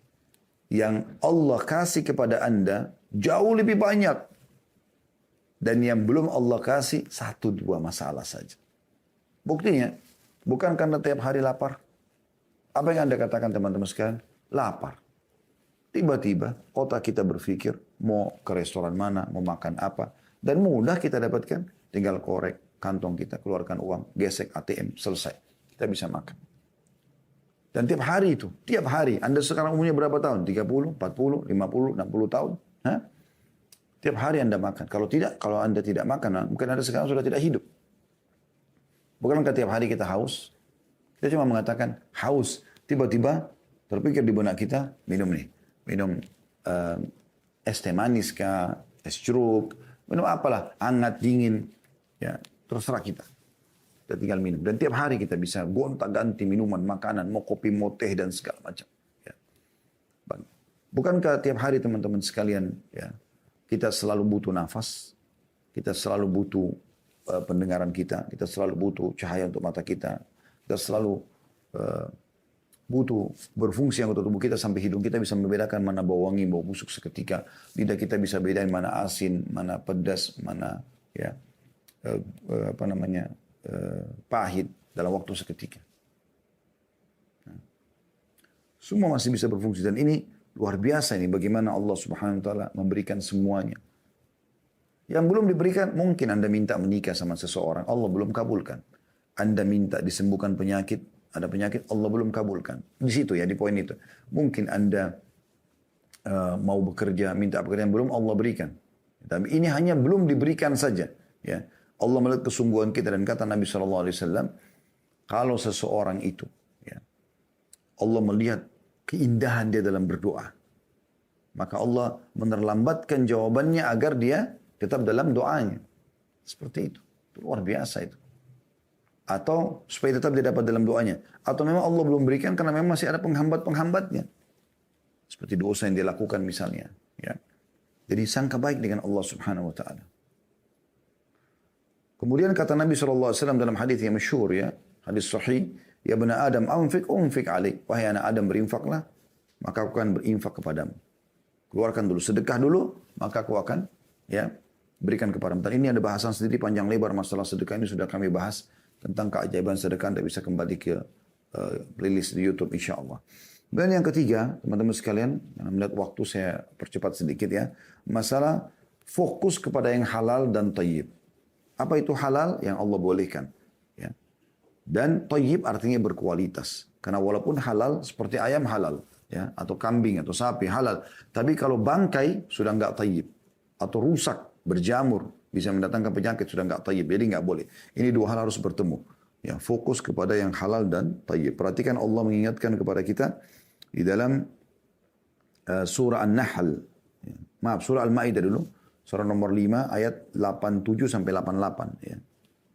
Yang Allah kasih kepada Anda jauh lebih banyak. Dan yang belum Allah kasih 1-2 masalah saja. Buktinya, bukan karena tiap hari lapar. Apa yang Anda katakan teman-teman sekalian? Lapar. Tiba-tiba otak kita berpikir mau ke restoran mana, mau makan apa. Dan mudah kita dapatkan. Tinggal korek kantong kita, keluarkan uang, gesek ATM, selesai. Kita bisa makan. Dan tiap hari itu, tiap hari. Anda sekarang umurnya berapa tahun? 30, 40, 50, 60 tahun? Hah? Tiap hari Anda makan. Kalau tidak, kalau Anda tidak makan, mungkin Anda sekarang sudah tidak hidup. Bukankah tiap hari kita haus? Kita cuma mengatakan haus. Tiba-tiba terpikir di benak kita, minum nih. Minum es teh manis kah, es jeruk, minum apalah, hangat, dingin. Ya, terserah kita. Kita tinggal minum. Dan tiap hari kita bisa gonta-ganti minuman, makanan, mau kopi, mau teh, dan segala macam. Ya. Bukankah tiap hari teman-teman sekalian, ya, kita selalu butuh nafas, kita selalu butuh pendengaran kita selalu butuh cahaya untuk mata kita selalu butuh berfungsi anggota tubuh kita sampai hidung kita bisa membedakan mana bau wangi, bau busuk seketika. Lidah kita bisa bedain mana asin, mana pedas, mana ya pahit dalam waktu seketika. Nah, semua masih bisa berfungsi dan ini luar biasa ini bagaimana Allah Subhanahu wa taala memberikan semuanya. Yang belum diberikan, mungkin Anda minta menikah sama seseorang, Allah belum kabulkan. Anda minta disembuhkan penyakit, ada penyakit, Allah belum kabulkan. Di situ ya, di poin itu. Mungkin Anda mau bekerja, minta pekerjaan, belum Allah berikan. Tapi ini hanya belum diberikan saja. Ya, Allah melihat kesungguhan kita dan kata Nabi SAW, kalau seseorang itu, ya, Allah melihat keindahan dia dalam berdoa, maka Allah menerlambatkan jawabannya agar dia tetap dalam doanya. Seperti itu. Itu luar biasa itu. Atau supaya tetap dia dapat dalam doanya. Atau memang Allah belum berikan karena memang masih ada penghambat-penghambatnya. Seperti dosa yang dia lakukan misalnya. Ya. Jadi sangka baik dengan Allah Subhanahu wa ta'ala. Kemudian kata Nabi SAW dalam hadis yang masyhur ya. Hadis sahih. Ya bena Adam unfik alaik. Wahai anak Adam berinfaklah. Maka aku akan berinfak kepadamu. Keluarkan dulu. Sedekah dulu. Maka aku akan ya berikan kepadamu. Dan ini ada bahasan sendiri panjang lebar masalah sedekah ini sudah kami bahas tentang keajaiban sedekah. Anda bisa kembali ke playlist di YouTube insyaAllah. Dan yang ketiga, teman-teman sekalian, melihat waktu saya percepat sedikit ya, masalah fokus kepada yang halal dan thayyib. Apa itu halal? Yang Allah bolehkan. Ya. Dan thayyib artinya berkualitas. Karena walaupun halal seperti ayam halal, ya, atau kambing atau sapi halal, tapi kalau bangkai sudah enggak thayyib atau rusak, berjamur, bisa mendatangkan penyakit, sudah enggak thayyib, jadi enggak boleh. Ini dua hal harus bertemu. Ya, fokus kepada yang halal dan thayyib. Perhatikan Allah mengingatkan kepada kita di dalam surah An-Nahl. Ya. Maaf, surah Al-Ma'idah dulu. Surah nomor 5 ayat 87 sampai 88. Ya.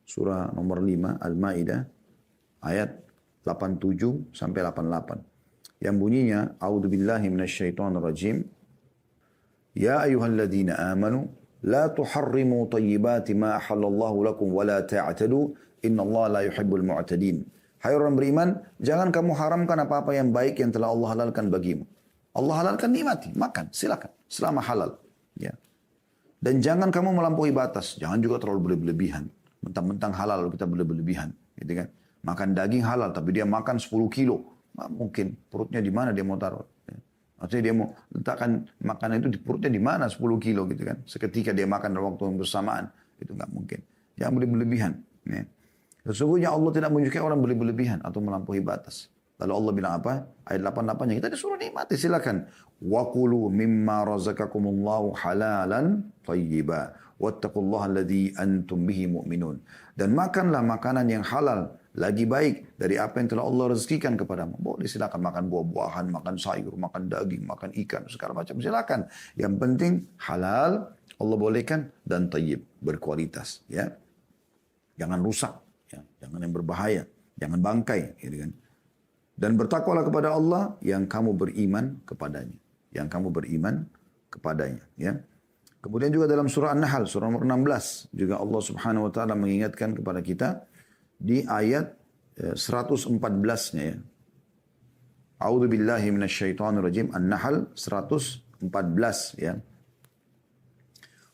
Surah nomor 5 Al-Ma'idah ayat 87 sampai 88. Yang bunyinya, A'udzubillahi minasyaitonirrajim. Ya ayyuhalladzina amanu la tuharrimu tayyibati ma ahallallahu lakum wa la ta'tadu innallaha la yuhibbul mu'tadin. Hai orang beriman, jangan kamu haramkan apa-apa yang baik yang telah Allah halalkan bagimu. Allah halalkan, nikmati, makan, silakan selama halal. Ya. Dan jangan kamu melampaui batas, jangan juga terlalu berlebihan. Mentang-mentang halal lalu kita berlebihan, gitu kan? Makan daging halal tapi dia makan 10 kilo. Nah, mungkin perutnya di mana dia mau taruh? Ya. Artinya dia mau letakkan makanan itu di perutnya di mana 10 kilo gitu kan. Seketika dia makan dalam waktu yang bersamaan. Itu nggak mungkin. Jangan berlebihan. Ya. Sesungguhnya Allah tidak menyukai orang berlebihan atau melampaui batas. Lalu Allah bilang apa? Ayat 88-nya kita disuruh nikmati, silakan. Wa kulu mimma razaqakumullahu halalan thayyiba wattaqullaha alladzi antum bihi mu'minun. Dan makanlah makanan yang halal lagi baik dari apa yang telah Allah rezekikan kepadamu. Boleh silakan makan buah-buahan, makan sayur, makan daging, makan ikan, segala macam silakan. Yang penting halal Allah bolehkan dan thayyib, berkualitas, ya. Jangan rusak, ya. Jangan yang berbahaya, jangan bangkai, gitu kan. Dan bertakwalah kepada Allah yang kamu beriman kepadanya, yang kamu beriman kepadanya, ya. Kemudian juga dalam surah An-Nahl, surah nomor 16, juga Allah Subhanahu wa taala mengingatkan kepada kita di ayat 114-nya ya. A'udzu billahi minasyaitonir rajim. An-Nahl 114 ya.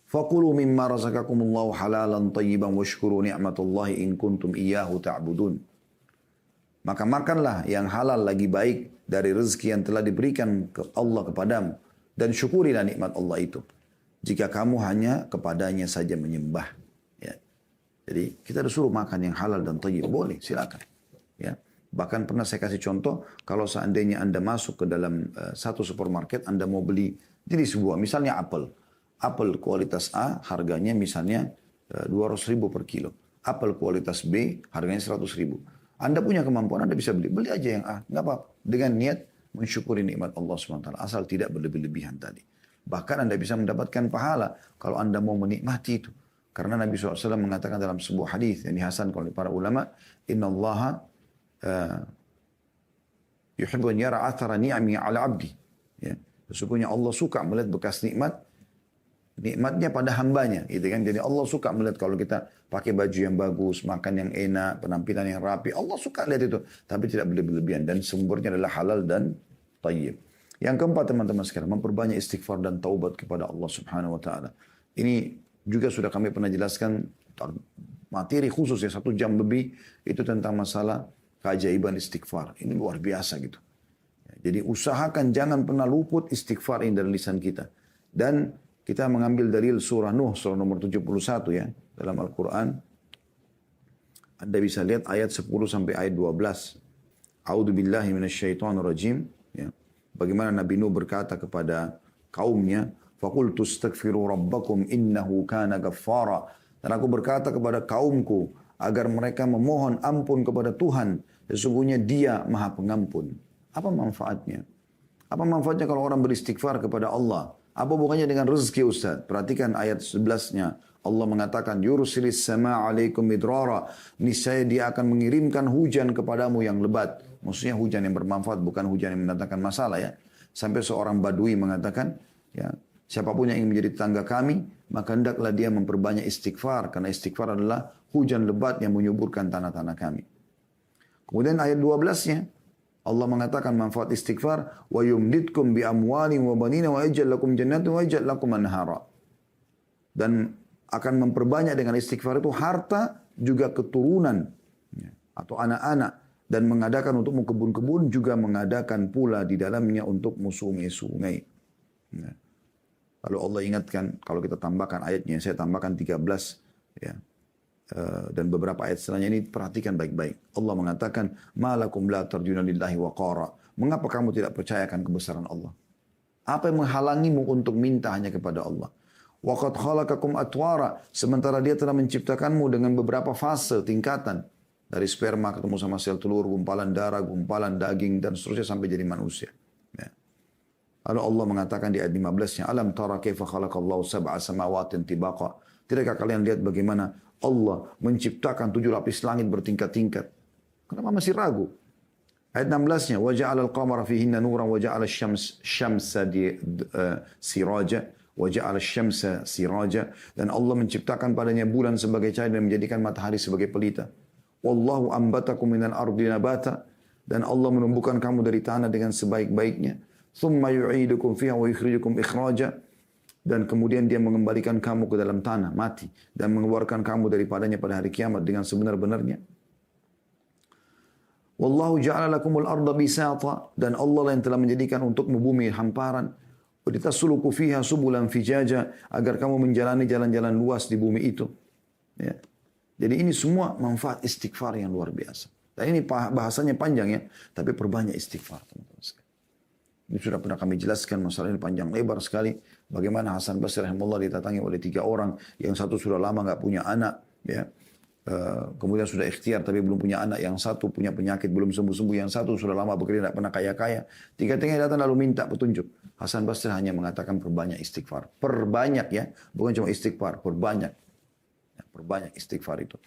Fakulu mimma razaqakumullahu halalan thayyiban washkuru ni'matallahi in kuntum iyyahu ta'budun. Maka makanlah yang halal lagi baik dari rezeki yang telah diberikan ke Allah kepadamu dan syukurilah nikmat Allah itu jika kamu hanya kepadanya saja menyembah. Ya. Jadi kita disuruh makan yang halal dan thayyib, boleh silakan. Ya. Bahkan pernah saya kasih contoh, kalau seandainya Anda masuk ke dalam satu supermarket, Anda mau beli jenis buah, misalnya apel. Apel kualitas A harganya misalnya 200.000 per kilo. Apel kualitas B harganya 100.000. Anda punya kemampuan, Anda bisa beli. Beli aja yang A, nggak apa-apa. Dengan niat mensyukuri nikmat Allah SWT. Asal tidak berlebihan tadi. Bahkan Anda bisa mendapatkan pahala kalau Anda mau menikmati itu. Karena Nabi SAW mengatakan dalam sebuah hadis yang dihasankan oleh para ulama, Inna Allah yuhibbu an yara athara ni'ami ala abdi. Ya. Sesungguhnya Allah suka melihat bekas nikmatnya pada hambanya, gitu kan. Jadi Allah suka melihat kalau kita pakai baju yang bagus, makan yang enak, penampilan yang rapi. Allah suka lihat itu, tapi tidak berlebihan. Dan sumbernya adalah halal dan tayyib. Yang keempat teman-teman sekalian, memperbanyak istighfar dan taubat kepada Allah Subhanahu Wa Taala. Ini juga sudah kami pernah jelaskan materi khusus ya 1 jam lebih itu tentang masalah keajaiban istighfar. Ini luar biasa gitu. Jadi usahakan jangan pernah luput istighfar ini dari lisan kita. Dan kita mengambil dalil surah Nuh, surah nomor 71 ya, dalam Al-Quran. Anda bisa lihat ayat 10 sampai ayat 12. A'udzu billahi minasyaitonir rajim. Ya. Bagaimana Nabi Nuh berkata kepada kaumnya, "Faqultu astaghfiru rabbakum innahu kana ghaffara." Dan aku berkata kepada kaumku agar mereka memohon ampun kepada Tuhan, sesungguhnya Dia Maha Pengampun. Apa manfaatnya? Apa manfaatnya kalau orang beristighfar kepada Allah? Apa bukannya dengan rezeki Ustaz? Perhatikan ayat 11-nya. Allah mengatakan, "Yursilis sama' alaikum midrara." Niscaya Dia akan mengirimkan hujan kepadamu yang lebat. Maksudnya hujan yang bermanfaat, bukan hujan yang mendatangkan masalah ya. Sampai seorang badui mengatakan, ya, siapapun yang ingin menjadi tetangga kami, maka hendaklah dia memperbanyak istighfar. Karena istighfar adalah hujan lebat yang menyuburkan tanah-tanah kami. Kemudian ayat 12-nya, Allah mengatakan manfaat istighfar, wa yumditkum bi amwalin wa banina wa yaj'al lakum jannatin wa yaj'al lakum anhara. Dan akan memperbanyak dengan istighfar itu harta juga keturunan ya, atau anak-anak, dan mengadakan untukmu kebun-kebun, juga mengadakan pula di dalamnya untukmu sungai-sungai. Ya. Lalu Allah ingatkan, kalau kita tambahkan ayatnya, saya tambahkan 13 ya. Dan beberapa ayat setelahnya ini perhatikan baik-baik. Allah mengatakan, "Malakum la tarjuna lillahi waqara." Mengapa kamu tidak percayakan kebesaran Allah? Apa yang menghalangimu untuk minta hanya kepada Allah? Wa qad khalaqakum atwara, sementara Dia telah menciptakanmu dengan beberapa fase, tingkatan. Dari sperma ketemu sama sel telur, gumpalan darah, gumpalan daging, dan seterusnya sampai jadi manusia. Ya. Lalu Allah mengatakan di ayat 15-nya, "Alam tara kaifa khalaqallahu sab'a samawatin tibaqa." Tidakkah kalian lihat bagaimana Allah menciptakan 7 lapis langit bertingkat-tingkat? Kenapa masih ragu? Ayat 16-nya, "Wa ja'ala al-qamara fihinna nuran wa ja'ala asy-syamsa siraja wa ja'ala asy-syamsa siraja." Dan Allah menciptakan padanya bulan sebagai cahaya dan menjadikan matahari sebagai pelita. "Wallahu ambatakum minal ardi nabata." Dan Allah menumbuhkan kamu dari tanah dengan sebaik-baiknya. "Tsumma yu'idukum fiha wa yukhrijukum ikhraja." Dan kemudian Dia mengembalikan kamu ke dalam tanah, mati, dan mengeluarkan kamu daripadanya pada hari kiamat dengan sebenar-benarnya. "Wallahu ja'ala lakumul arda bisata." Dan Allah yang telah menjadikan untukmu bumi hamparan. "Wa litasluku fiha subulan fijaja." Agar kamu menjalani jalan-jalan luas di bumi itu. Ya. Jadi ini semua manfaat istighfar yang luar biasa. Dan ini bahasanya panjang ya, tapi perbanyak istighfar teman-teman sekalian. Ini sudah pernah kami jelaskan, masalah ini panjang lebar sekali. Bagaimana Hasan Basri rahimahullah didatangi oleh 3 orang. Yang satu sudah lama nggak punya anak. Ya. Kemudian sudah ikhtiar tapi belum punya anak. Yang satu punya penyakit belum sembuh-sembuh. Yang satu sudah lama bekerja tidak pernah kaya-kaya. Tiga-tiganya datang lalu minta petunjuk. Hasan Basri hanya mengatakan perbanyak istighfar. Perbanyak ya. Bukan cuma istighfar, perbanyak. Ya, perbanyak istighfar itu.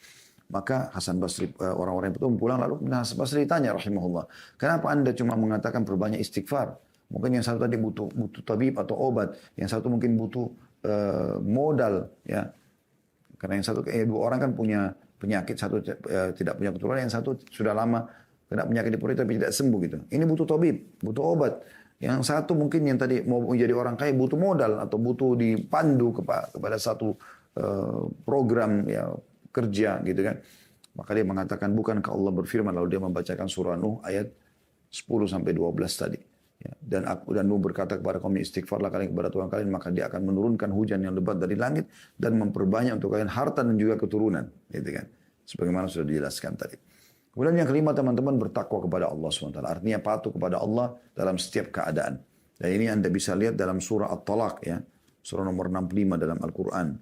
Maka Hasan Basri, orang-orang itu pulang lalu Hasan Basri ditanya rahimahullah, "Kenapa Anda cuma mengatakan perbanyak istighfar? Mungkin yang satu tadi butuh tabib atau obat, yang satu mungkin butuh modal, ya. Karena yang satu 2 orang kan punya penyakit, satu tidak punya keturunan, yang satu sudah lama kena penyakit di perut tapi tidak sembuh gitu. Ini butuh tabib, butuh obat. Yang satu mungkin yang tadi mau menjadi orang kaya butuh modal atau butuh dipandu kepada satu program ya kerja gitu kan." Maka dia mengatakan, bukankah Allah berfirman, lalu dia membacakan surah Nuh ayat 10 sampai 12 tadi. Ya, dan Nuh berkata kepada kaum, "Istighfarlah kalian kepada Tuhan kalian, maka Dia akan menurunkan hujan yang lebat dari langit dan memperbanyak untuk kalian harta dan juga keturunan." Gitu kan. Sebagaimana sudah dijelaskan tadi. Kemudian yang kelima teman-teman, bertakwa kepada Allah SWT. Artinya patuh kepada Allah dalam setiap keadaan. Dan ini Anda bisa lihat dalam surah At-Talaq ya. Surah nomor 65 dalam Al-Quran.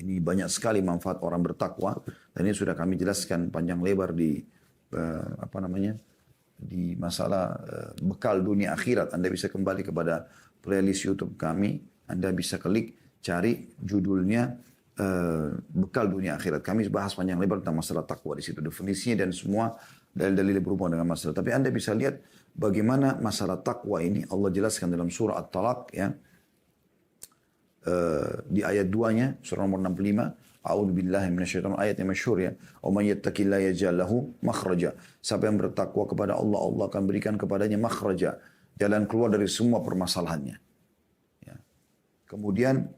Ini banyak sekali manfaat orang bertakwa. Dan ini sudah kami jelaskan panjang lebar di di masalah bekal dunia akhirat. Anda bisa kembali kepada playlist YouTube kami. Anda bisa klik, cari judulnya bekal dunia akhirat. Kami bahas panjang lebar tentang masalah takwa di situ. Definisinya dan semua dalil-dalil berhubungan dengan masalah. Tapi Anda bisa lihat bagaimana masalah takwa ini Allah jelaskan dalam surah At-Talaq ya. Di ayat 2-nya surah nomor 65, A'udzubillahi minasyaitonir ayat yang masyhur ya. Wa may yattaqillaha yaj'al lahu makhraja. Siapa yang bertakwa kepada Allah, Allah akan berikan kepadanya makhraja, jalan keluar dari semua permasalahannya. Ya. Kemudian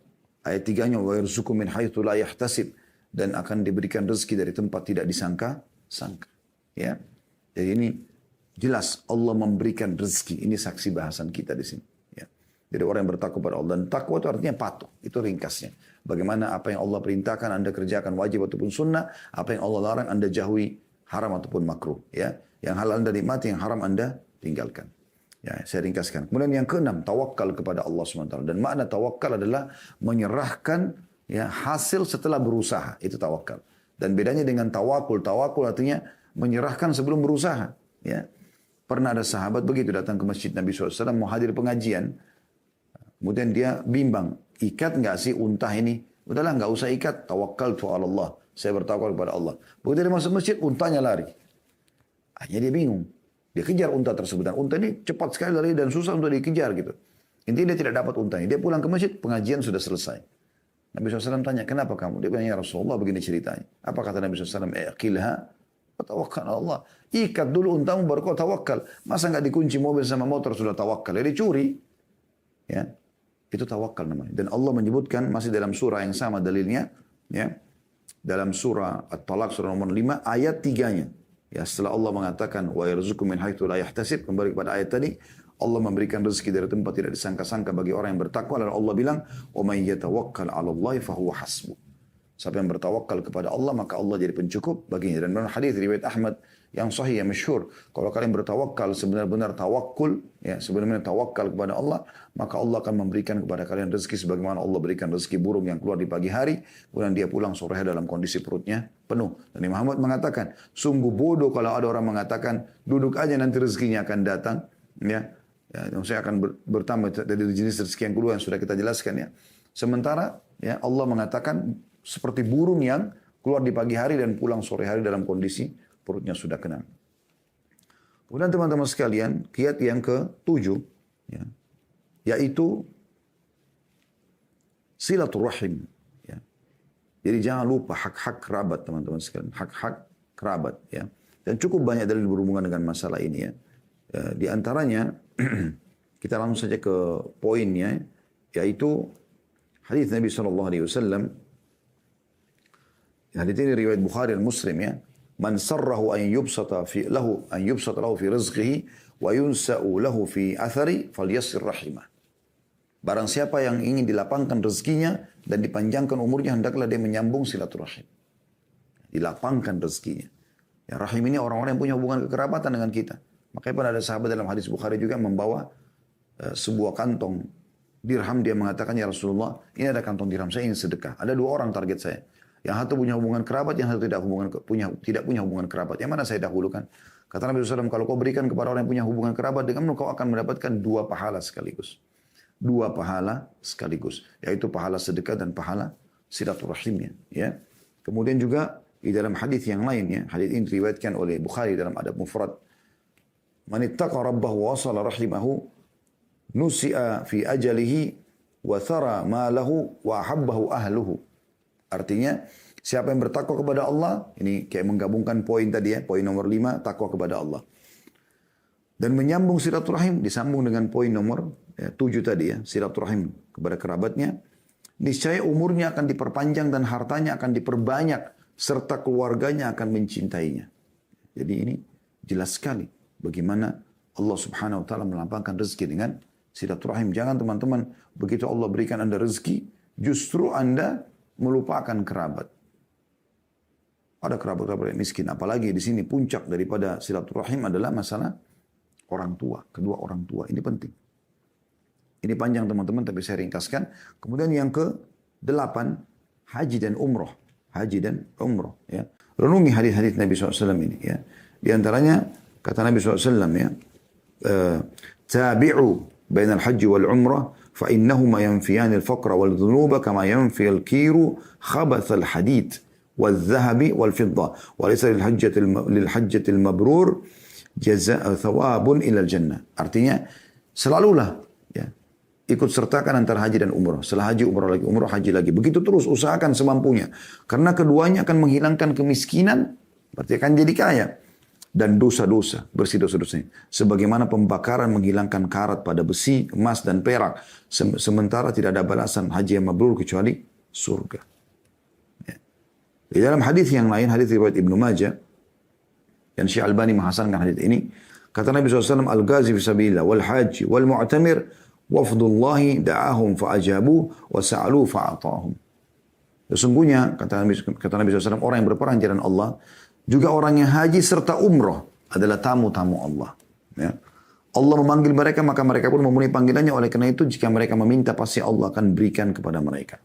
ayat 3-nya wa yarzuqu min haitsu la yahtasib, dan akan diberikan rezeki dari tempat tidak disangka-sangka. Ya. Jadi ini jelas Allah memberikan rezeki. Ini saksi bahasan kita di sini. Ya. Jadi orang yang bertakwa kepada Allah, dan takwa itu artinya patuh. Itu ringkasnya. Bagaimana apa yang Allah perintahkan Anda kerjakan wajib ataupun sunnah, apa yang Allah larang Anda jauhi haram ataupun makruh. Ya. Yang halal Anda nikmati, yang haram Anda tinggalkan. Ya, saya ringkaskan. Kemudian yang keenam, tawakal kepada Allah SWT. Dan makna tawakal adalah menyerahkan ya, hasil setelah berusaha. Itu tawakal. Dan bedanya dengan tawakul. Tawakul artinya menyerahkan sebelum berusaha. Ya. Pernah ada sahabat begitu datang ke masjid Nabi SAW mau hadir pengajian. Kemudian dia bimbang, ikat nggak sih unta ini? Udahlah nggak usah ikat, tawakkaltu ala Allah. Saya bertawakal kepada Allah. Begitu dia masuk masjid, untanya lari. Akhirnya dia bingung. Dia kejar unta tersebut. Dan unta ini cepat sekali lari dan susah untuk dikejar gitu. Intinya dia tidak dapat unta ini. Dia pulang ke masjid, pengajian sudah selesai. Nabi SAW tanya, kenapa kamu? Dia bilang, ya Rasulullah begini ceritanya. Apa kata Nabi SAW? Iqilha, tawakkal Allah. Ikat dulu untamu baru kau tawakal. Masa nggak dikunci mobil sama motor sudah tawakal? Dia dicuri. Ya. Itu tawakal namanya. Dan Allah menyebutkan masih dalam surah yang sama dalilnya. Ya. Dalam surah At-Talaq surah nomor 5 ayat 3-nya. Ya, setelah Allah mengatakan wa yarzuqu min haitsu la yahtasib, kembali kepada ayat tadi, Allah memberikan rezeki dari tempat tidak disangka-sangka bagi orang yang bertakwa. Lalu Allah bilang, "Wa may yatawakkal 'ala Allah fa huwa hasbuh." Siapa yang bertawakal kepada Allah, maka Allah jadi pencukup baginya. Dan dalam hadis riwayat Ahmad yang sahih, yang masyhur, kalau kalian bertawakal sebenar-benar tawakul, ya sebenarnya tawakal kepada Allah, maka Allah akan memberikan kepada kalian rezeki sebagaimana Allah berikan rezeki burung yang keluar di pagi hari, kemudian dia pulang sore dalam kondisi perutnya penuh. Dan Imam Ahmad mengatakan, sungguh bodoh kalau ada orang mengatakan, duduk aja nanti rezekinya akan datang, ya. Ya, saya akan bertambah dari jenis rezeki yang kedua yang sudah kita jelaskan ya. Sementara ya Allah mengatakan seperti burung yang keluar di pagi hari dan pulang sore hari dalam kondisi perutnya sudah kenyang. Kemudian teman-teman sekalian, kiat yang ke-7 ya, yaitu silaturahim. Ya. Jadi jangan lupa hak-hak kerabat teman-teman sekalian, hak-hak kerabat ya. Dan cukup banyak dalil berhubungan dengan masalah ini ya. Ya, di antaranya kita langsung saja ke poinnya, yaitu hadis Nabi SAW. Hadis ini riwayat Bukhari dan Muslim ya. Man sarrahu an yubsata lahu fi rizqihi wa yunsa'u lahu fi athari falyassir rahimah. Barang siapa yang ingin dilapangkan rezekinya dan dipanjangkan umurnya, hendaklah dia menyambung silaturahim. Dilapangkan rezekinya. Ya, rahim ini orang-orang yang punya hubungan kekerabatan dengan kita. Makanya pernah ada sahabat dalam hadis Bukhari juga membawa sebuah kantong dirham. Dia mengatakan, ya Rasulullah, ini ada kantong dirham, saya ingin sedekah. Ada 2 orang target saya. Yang satu punya hubungan kerabat, yang satu tidak punya hubungan kerabat. Yang mana saya dahulukan? Kata Nabi SAW, kalau kau berikan kepada orang yang punya hubungan kerabat, dengan kau akan mendapatkan 2 pahala sekaligus. 2 pahala sekaligus. Yaitu pahala sedekah dan pahala silaturahimnya. Ya. Kemudian juga di dalam hadis yang lain, ya, hadis ini diriwayatkan oleh Bukhari dalam Adab Mufrad. Man ittaqa rabbahu wa wasala rahimahu nusi'a fi ajalihi wa thara ma lahu wa ahabbahu ahluhu. Artinya, siapa yang bertakwa kepada Allah, ini kayak menggabungkan poin tadi ya, poin nomor 5, takwa kepada Allah. Dan menyambung silaturahim, disambung dengan poin nomor 7 tadi ya, silaturahim kepada kerabatnya. Niscaya umurnya akan diperpanjang dan hartanya akan diperbanyak, serta keluarganya akan mencintainya. Jadi ini jelas sekali bagaimana Allah Subhanahu wa taala melapangkan rezeki dengan silaturahim. Jangan teman-teman, begitu Allah berikan Anda rezeki, justru Anda melupakan kerabat. Ada kerabat-kerabat yang miskin. Apalagi di sini puncak daripada silaturahim adalah masalah orang tua. Kedua orang tua. Ini penting. Ini panjang teman-teman, tapi saya ringkaskan. Kemudian yang ke-8, haji dan umroh. Haji dan umroh. Ya. Renungi hadis-hadis Nabi SAW ini. Ya. Di antaranya, kata Nabi SAW, ya, tabi'u bainal haji wal umrah, فإنهما ينفيان الفقر والذنوب كما ينفي الكير خبث الحديد والذهب والفضة وليس للحجة المبرور thawabun ilal jannah. Artinya selalulah ya ikut sertakan antara haji dan umrah. Setelah haji umrah lagi, umrah haji lagi. Begitu terus usahakan semampunya. Karena keduanya akan menghilangkan kemiskinan, berarti akan jadi kaya. Dan dosa-dosa, bersih dosa-dosanya. Sebagaimana pembakaran menghilangkan karat pada besi, emas dan perak. Sementara tidak ada balasan haji yang mabrur kecuali surga. Ya. Di dalam hadis yang lain, hadis riwayat Ibnu Majah, dan Syekh Albani menghasankan hadis ini, kata Nabi SAW, Al-Ghazi fi sabilillah, wal haji, wal mu'tamir, wafdullahi da'ahum fa'ajabu, wa sa'alu fa'atahum. Sesungguhnya, kata Nabi SAW, orang yang berperang jalan Allah, juga orang yang haji serta umroh adalah tamu-tamu Allah. Ya. Allah memanggil mereka, maka mereka pun memenuhi panggilannya. Oleh karena itu, jika mereka meminta, pasti Allah akan berikan kepada mereka.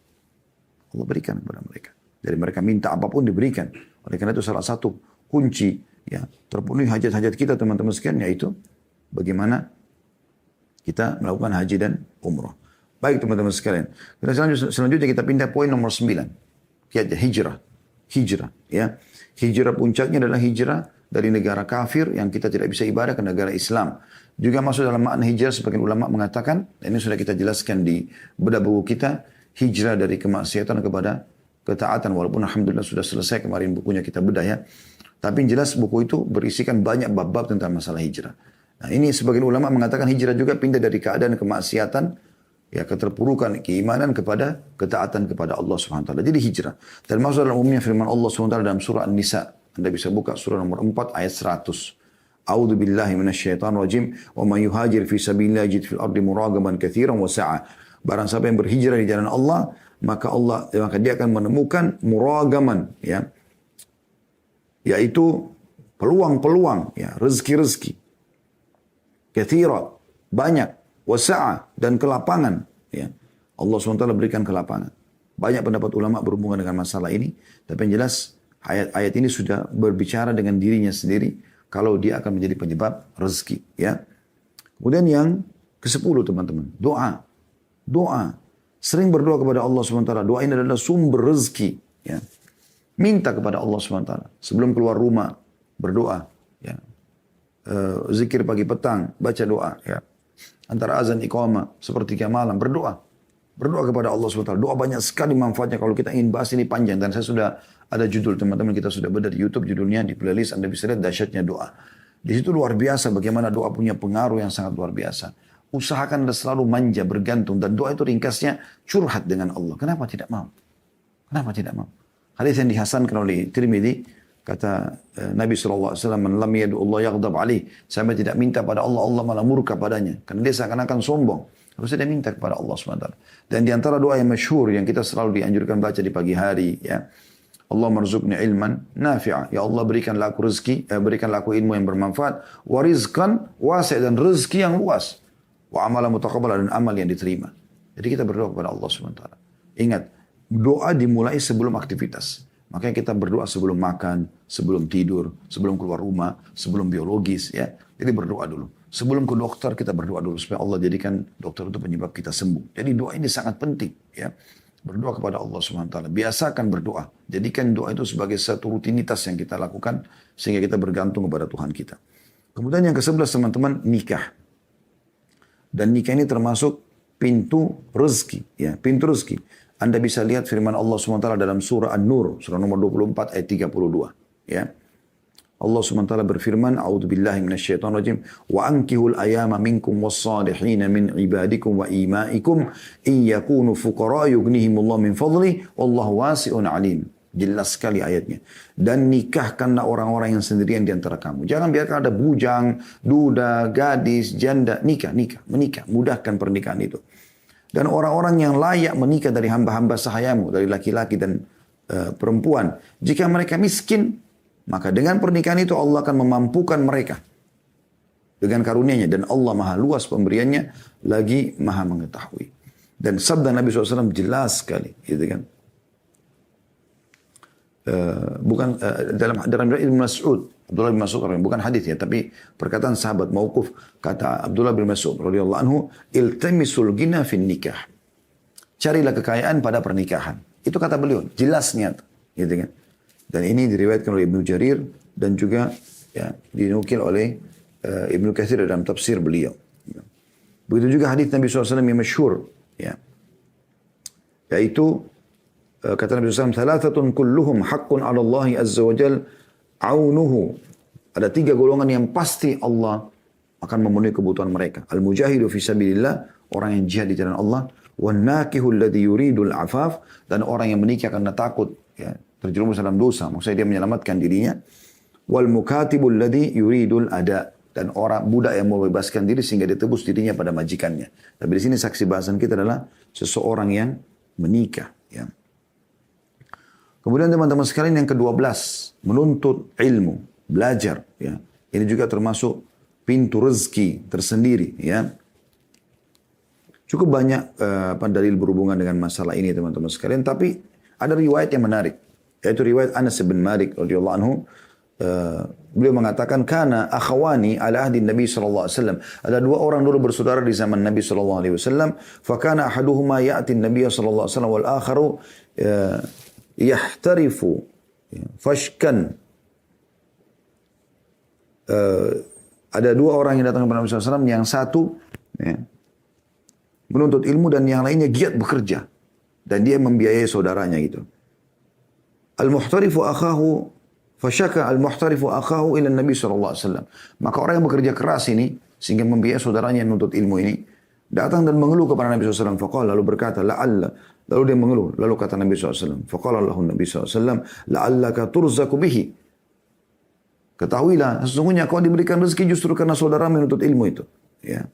Allah berikan kepada mereka. Jadi mereka minta apapun diberikan. Oleh karena itu, salah satu kunci ya terpenuhi hajat-hajat kita, teman-teman sekalian, yaitu bagaimana kita melakukan haji dan umroh. Baik, teman-teman sekalian. Selanjutnya kita pindah poin nomor 9. Hijrah. Hijrah. Ya. Hijrah puncaknya adalah hijrah dari negara kafir yang kita tidak bisa ibadah ke negara Islam. Juga masuk dalam makna hijrah, sebagian ulama mengatakan, dan ini sudah kita jelaskan di bedah buku kita, hijrah dari kemaksiatan kepada ketaatan. Walaupun alhamdulillah sudah selesai kemarin bukunya kita bedah ya. Tapi yang jelas buku itu berisikan banyak bab-bab tentang masalah hijrah. Nah ini sebagian ulama mengatakan hijrah juga pindah dari keadaan kemaksiatan, ya keterpurukan keimanan kepada ketaatan kepada Allah SWT. Jadi hijrah. Dan masuk dalam umumnya firman Allah SWT dalam surah An-Nisa. Anda bisa buka surah nomor 4 ayat 100. A'udzu billahi minasyaitonir rajim. Wa man yuhajir fi sabilillah yajid fil ardi muragaman katsiran wa sa'a. Barang siapa yang berhijrah di jalan Allah, maka dia akan menemukan muragaman, ya. Yaitu peluang-peluang, ya, rezeki-rezeki. Katsira, banyak. Wasa'a, dan kelapangan. Ya. Allah SWT berikan kelapangan. Banyak pendapat ulama berhubungan dengan masalah ini. Tapi yang jelas ayat-ayat ini sudah berbicara dengan dirinya sendiri. Kalau dia akan menjadi penyebab rezeki. Ya. Kemudian yang ke-10 teman-teman. Doa. Doa. Sering berdoa kepada Allah SWT. Doa ini adalah sumber rezeki. Ya. Minta kepada Allah SWT. Sebelum keluar rumah. Berdoa. Ya. Zikir pagi petang. Baca doa. Ya. Antara azan iqamah, sepertiga malam, berdoa. Berdoa kepada Allah SWT. Doa banyak sekali manfaatnya. Kalau kita ingin bahas ini panjang. Dan saya sudah ada judul, teman-teman kita sudah bedah di YouTube. Judulnya di playlist, Anda bisa lihat dahsyatnya doa. Di situ luar biasa bagaimana doa punya pengaruh yang sangat luar biasa. Usahakan Anda selalu manja, bergantung. Dan doa itu ringkasnya curhat dengan Allah. Kenapa tidak mau? Kenapa tidak mau? Hadis yang dihasankan oleh Tirmidzi, kata Nabi SAW, man lam yadu Allah yaghdab alaih. Sampai tidak minta pada Allah, Allah malah murka padanya. Karena dia seakan-akan sombong. Harusnya dia minta kepada Allah SWT. Dan di antara doa yang masyhur yang kita selalu dianjurkan baca di pagi hari, ya. Allah marzuqni ilman nafi'a. Ya Allah berikanlah aku rezeki, berikanlah aku ilmu yang bermanfaat. Wa rizqan wasi', dan rezeki yang luas. Wa amalan mutaqabbal, dan amal yang diterima. Jadi kita berdoa kepada Allah SWT. Ingat, doa dimulai sebelum aktivitas. Makanya kita berdoa sebelum makan, sebelum tidur, sebelum keluar rumah, sebelum biologis, ya. Jadi berdoa dulu. Sebelum ke dokter kita berdoa dulu supaya Allah jadikan dokter itu penyebab kita sembuh. Jadi doa ini sangat penting, ya. Berdoa kepada Allah SWT. Biasakan berdoa. Jadikan doa itu sebagai satu rutinitas yang kita lakukan sehingga kita bergantung kepada Tuhan kita. Kemudian yang ke-11 teman-teman, nikah. Dan nikah ini termasuk pintu rezeki, ya, pintu rezeki. Anda bisa lihat firman Allah SWT dalam surah An-Nur, surah nomor 24 ayat 32. Ya. Allah SWT berfirman, A'udzubillahi minasyaitonirrajim, wa ankihul ayama minkum was-salihina min ibadikum wa imaikum in yakunu fuqara yughnihimullah min fadli wallahu wasi'un alim. Jelas sekali ayatnya. Dan nikahkanlah orang-orang yang sendirian di antara kamu. Jangan biarkan ada bujang, duda, gadis, janda. Menikah. Mudahkan pernikahan itu. Dan orang-orang yang layak menikah dari hamba-hamba sahayamu, dari laki-laki dan perempuan. Jika mereka miskin, maka dengan pernikahan itu Allah akan memampukan mereka. Dengan karunia-Nya. Dan Allah maha luas pemberiannya, lagi maha mengetahui. Dan sabda Nabi SAW jelas sekali. Gitu kan. Dalam Ibn Mas'ud, Abdullah bin Mas'ud, bukan hadis ya, tapi perkataan sahabat mauquf, kata Abdullah bin Mas'ud radhiyallahu anhu, iltamisul ghina fin nikah. Carilah kekayaan pada pernikahan. Itu kata beliau, jelasnya, gitu kan. Dan ini diriwayatkan oleh Ibnu Jarir dan juga ya dinukil oleh Ibnu Katsir dalam tafsir beliau. Begitu juga hadis Nabi SAW yang masyhur, ya. Yaitu kata Nabi SAW, "Thalathatun kulluhum haqqun 'ala Allah azza wa jal aunuhu." Ada 3 golongan yang pasti Allah akan memenuhi kebutuhan mereka. Al-mujahidu fi sabilillah, orang yang jihad di jalan Allah, wan nakihu alladhi yuridul afaf, dan orang yang menikah karena takut ya, terjerumus dalam dosa, maksudnya dia menyelamatkan dirinya. Wal mukatibul ladzi yuridul ada, dan orang budak yang mau bebaskan diri sehingga ditebus dirinya pada majikannya. Tapi di sini saksi bahasan kita adalah seseorang yang menikah. Ya. Kemudian teman-teman sekalian yang ke-12, menuntut ilmu, belajar. Ya. Ini juga termasuk pintu rezeki tersendiri. Ya. Cukup banyak dalil berhubungan dengan masalah ini teman-teman sekalian. Tapi ada riwayat yang menarik, yaitu riwayat Anas bin Malik radhiyallahu anhu. Beliau mengatakan, "Kana akhawani ala ahdi Nabi sallallahu alaihi wasallam." Ada 2 orang dulu bersaudara di zaman Nabi sallallahu alaihi wasallam. Fa kana ahaduhuma ya'ti Nabi sallallahu alaihi wasallam wal akharu yahtarifu fashkan. Ada 2 orang yang datang kepada Nabi sallallahu alaihi wasallam, yang satu ya, menuntut ilmu dan yang lainnya giat bekerja dan dia membiayai saudaranya gitu. Al-muhtarifu akhahu Fasyaka al-muhtarifu akhahu ila Nabi SAW. Maka orang yang bekerja keras ini, sehingga membiayai saudaranya yang menuntut ilmu ini, datang dan mengeluh kepada Nabi SAW. Faqala, lalu berkata, la'alla. Lalu dia mengeluh. Lalu kata Nabi SAW. Faqala lahu Nabi SAW, la'allaka turzaku bihi. Ketahuilah, sesungguhnya kau diberikan rezeki justru karena saudara menuntut ilmu itu. Ya.